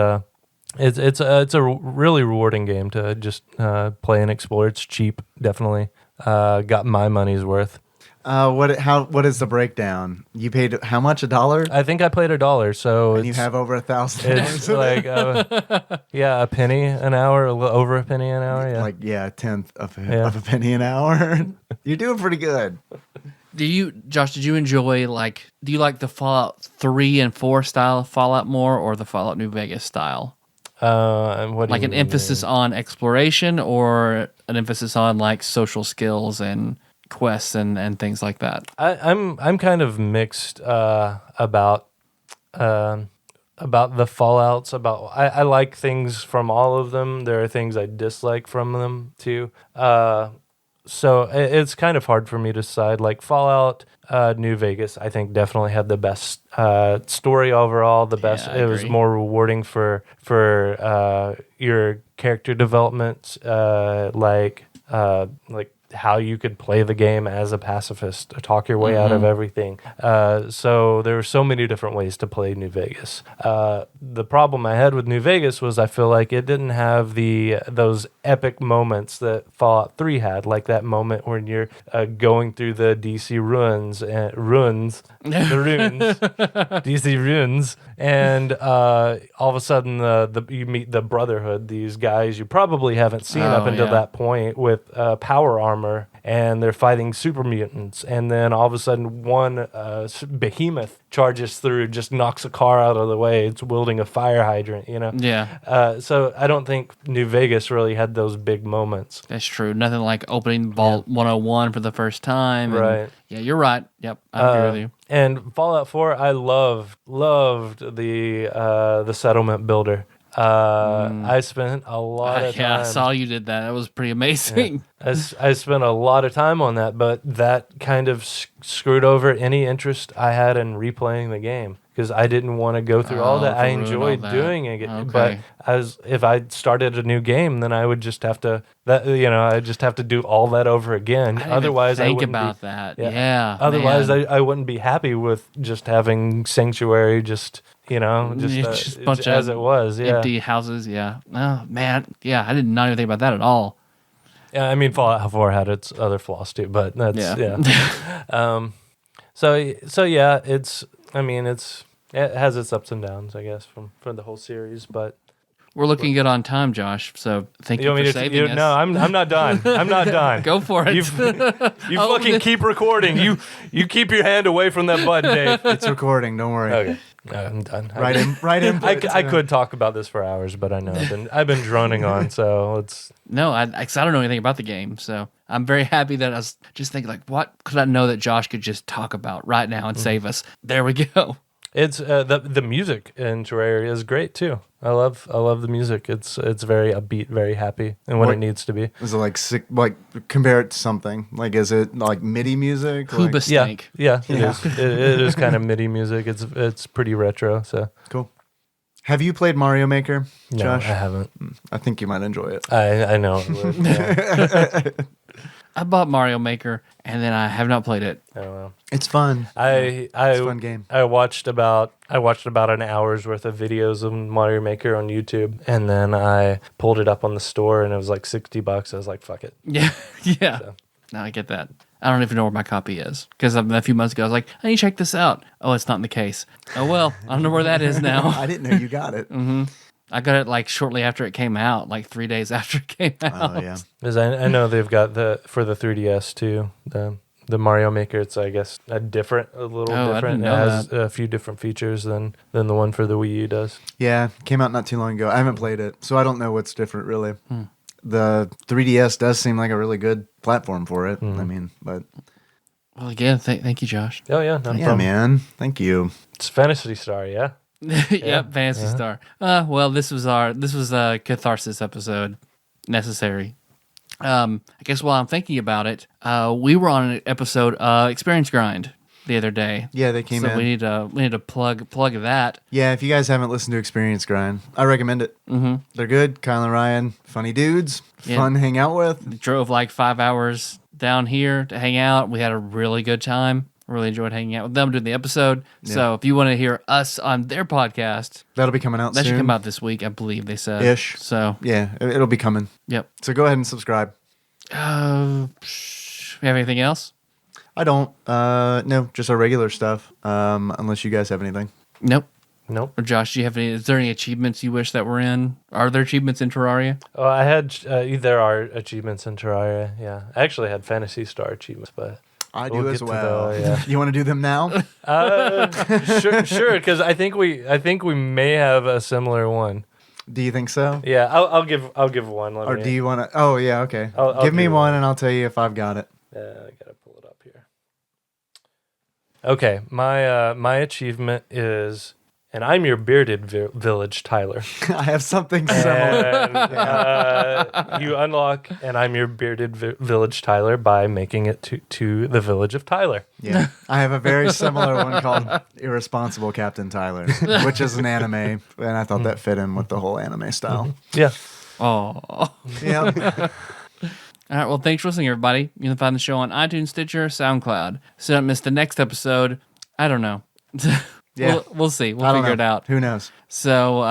it's a really rewarding game to just play and explore. It's cheap, definitely. Got my money's worth. What is the breakdown? You paid how much? $1? I think I played $1, so And you have over 1,000. it's like a penny an hour, a little over a penny an hour. Yeah, Like a tenth of a penny an hour. You're doing pretty good. Josh, did you enjoy do you like the Fallout 3 and 4 style of Fallout more, or the Fallout New Vegas style? What Like an emphasis on exploration, or an emphasis on like social skills and quests and things like that? I'm kind of mixed about the Fallouts. I like things from all of them. There are things I dislike from them too. So it's kind of hard for me to decide. Like Fallout New Vegas, I think definitely had the best story overall. The best. I It was agree. more rewarding for your character development, like how you could play the game as a pacifist, talk your way out of everything. So there were so many different ways to play New Vegas. The problem I had with New Vegas was I feel like it didn't have those epic moments that Fallout 3 had, like that moment when you're going through the DC DC ruins, and all of a sudden you meet the Brotherhood, these guys you probably haven't seen up until that point with power armor, and they're fighting super mutants, and then all of a sudden one behemoth charges through, just knocks a car out of the way. It's wielding a fire hydrant, Yeah, so I don't think New Vegas really had those big moments. that's true. Nothing like opening Vault 101 for the first time. Right. Yeah, you're right. Yep, I agree with you. And Fallout 4, I loved the settlement builder. I spent a lot of time. Yeah, I saw you did that. That was pretty amazing. I spent a lot of time on that, but that kind of screwed over any interest I had in replaying the game, because I didn't want to go through all that. I to ruin enjoyed all that. doing it, Okay. but if I started a new game, then I would just have to do all that over again. I didn't Otherwise, even I think wouldn't about be, that. Yeah. Otherwise, man. I wouldn't be happy with just having Sanctuary, just Just a bunch as of it was. Yeah. empty houses. Yeah. Oh man. Yeah, I did not even think about that at all. Yeah, I mean, Fallout 4 had its other flaws too, but that's So yeah, it has its ups and downs, I guess, from the whole series. But We're looking good on time, Josh. So thank you, want for me to? saving us. No, I'm not done. I'm not done. Go for it. You fucking keep recording. You keep your hand away from that button, Dave. It's recording. Don't worry. Okay, no, I'm done. Right in. I could talk about this for hours, but I know I've been droning on. So let's. No, I don't know anything about the game, so I'm very happy that I was just thinking, like, what could I know that Josh could just talk about right now and save us? There we go. It's the music in Terraria is great too. I love the music. It's very upbeat, very happy, and what it needs to be. Is it like sick? Like compare it to something? Like is it like MIDI music? Hoobastank. Yeah, it is. It is kind of MIDI music. It's pretty retro. So Cool. Have you played Mario Maker, no, Josh? I haven't. I think you might enjoy it. I know. It would, yeah. I bought Mario Maker, and then I have not played it. Oh well. It's fun. It's a fun game. I watched about an hour's worth of videos of Mario Maker on YouTube, and then I pulled it up on the store, and it was like $60. I was like, "Fuck it." Yeah, yeah. So. No, I get that. I don't even know where my copy is, because a few months ago I was like, "I need to check this out." Oh, it's not in the case. Oh well, I don't know where that is now. I didn't know you got it. I got it like shortly after it came out, like 3 days after it came out. Oh yeah. Because I know they've got for the 3DS too. The Mario Maker, it's I guess a little different. I didn't know it has a few different features than the one for the Wii U does. Yeah, came out not too long ago. I haven't played it, so I don't know what's different really. The 3DS does seem like a really good platform for it. I mean, but Well, again, thank you, Josh. Oh yeah, no yeah, problem. man, thank you. It's Phantasy Star, yeah. Yep, Phantasy Star. Well, this was a catharsis episode, necessary. I guess while I'm thinking about it, we were on an episode Experience Grind the other day. Yeah, they came so in. we need to plug that. Yeah, if you guys haven't listened to Experience Grind, I recommend it. They're good. Kyle and Ryan, funny dudes, Yeah. fun to hang out with. Drove like 5 hours down here to hang out. We had a really good time. Really enjoyed hanging out with them doing the episode. So if you want to hear us on their podcast, That'll be coming out that soon. should come out this week, I believe they said. Ish. So Yeah, it'll be coming. yep. So go ahead and subscribe. We have anything else? I don't. No, just our regular stuff. Unless you guys have anything. Nope. Nope. Or Josh, do you have any? Is there any achievements you wish that were in? Are there achievements in Terraria? Oh, I had there are achievements in Terraria. Yeah, I actually had Phantasy Star achievements, but I do we'll as get to well. the- You want to do them now? sure, because I think we may have a similar one. Do you think so? Yeah, I'll give one. Or do you want to? Oh, yeah, okay. I'll Give me do one and I'll tell you if I've got it. I gotta pull it up here. Okay, my achievement is, and I'm your bearded village, Tyler. I have something similar. And, you unlock, and I'm your bearded village, Tyler, by making it to the village of Tyler. Yeah. I have a very similar one called Irresponsible Captain Tyler, which is an anime, and I thought that fit in with the whole anime style. Yeah. Oh. Yeah. All right. Well, thanks for listening, everybody. You can find the show on iTunes, Stitcher, SoundCloud. So don't miss the next episode. I don't know. Yeah. We'll see. We'll I don't figure know. it out. Who knows? So,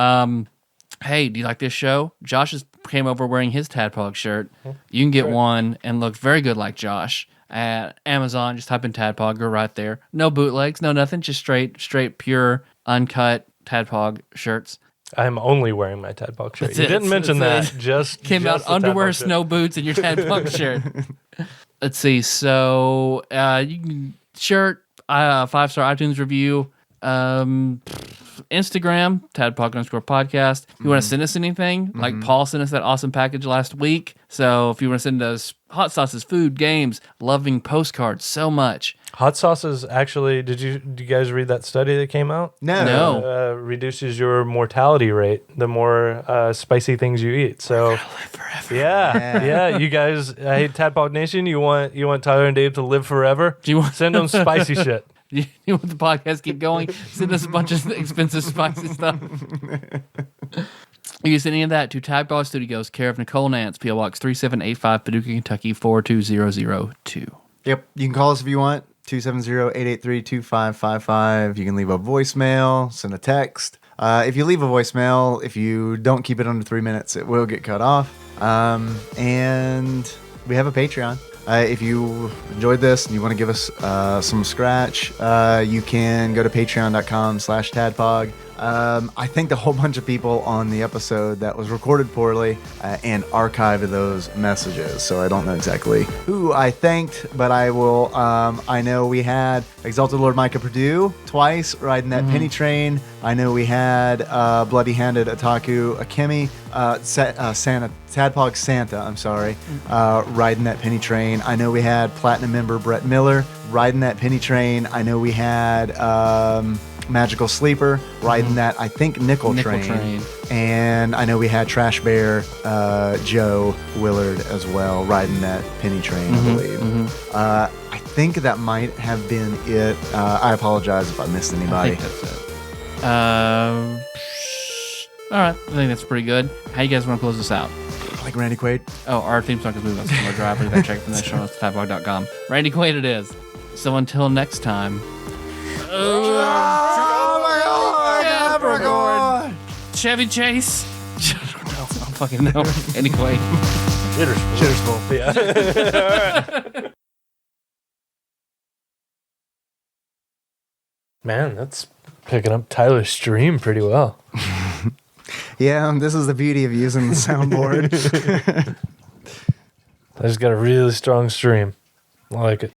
hey, do you like this show? Josh just came over wearing his Tadpog shirt. You can get one and look very good like Josh at Amazon. Just type in Tadpog, go right there. No bootlegs, no nothing. Just straight, pure, uncut Tadpog shirts. I'm only wearing my Tadpog shirt. That's You it. didn't mention That's that. it. Just Came just out the underwear, Tadpog shirt. snow boots, and your Tadpog shirt. Let's see. So, you can shirt, 5-star iTunes review, Instagram, Tadpog_podcast. If you want to send us anything, like Paul sent us that awesome package last week. So if you want to send us hot sauces, food, games, loving postcards, so much. Hot sauces, actually, did you guys read that study that came out? No. Reduces your mortality rate the more spicy things you eat. So Live forever. yeah. You guys, hey Tadpog Nation, you want Tyler and Dave to live forever? Do you want- Send them spicy shit. You want the podcast keep going? Send us a bunch of expensive spicy stuff. You can send any of that to Tadpog Studios, care of Nicole Nance, P.O. Box 3785, Paducah, Kentucky 42002. Yep. You can call us if you want. 270-883-2555. You can leave a voicemail, send a text. If you leave a voicemail, if you don't keep it under 3 minutes, it will get cut off. And we have a Patreon. If you enjoyed this and you want to give us some scratch, you can go to patreon.com/tadpog. I thanked a whole bunch of people on the episode that was recorded poorly and archived those messages. So I don't know exactly who I thanked, but I will. I know we had Exalted Lord Micah Purdue twice riding that penny train. I know we had Bloody Handed Otaku Akemi, Tadpog Santa, I'm sorry, riding that penny train. I know we had Platinum member Brett Miller riding that penny train. I know we had Magical Sleeper riding that, I think, nickel train. And I know we had Trash Bear Joe Willard as well riding that penny train, I believe. I think that might have been it. I apologize if I missed anybody. I think that's it. All right. I think that's pretty good. How you guys want to close this out? Like Randy Quaid. Oh, our theme song is moving on Summer Drive. Leave that check from the show notes at tadpog.com. Randy Quaid it is. So until next time. Oh my God! Capricorn! Chevy Chase. I don't fucking know. Anyway. Shitter's full. Yeah. Man, that's picking up Tyler's stream pretty well. Yeah, this is the beauty of using the soundboard. I just got a really strong stream. I like it.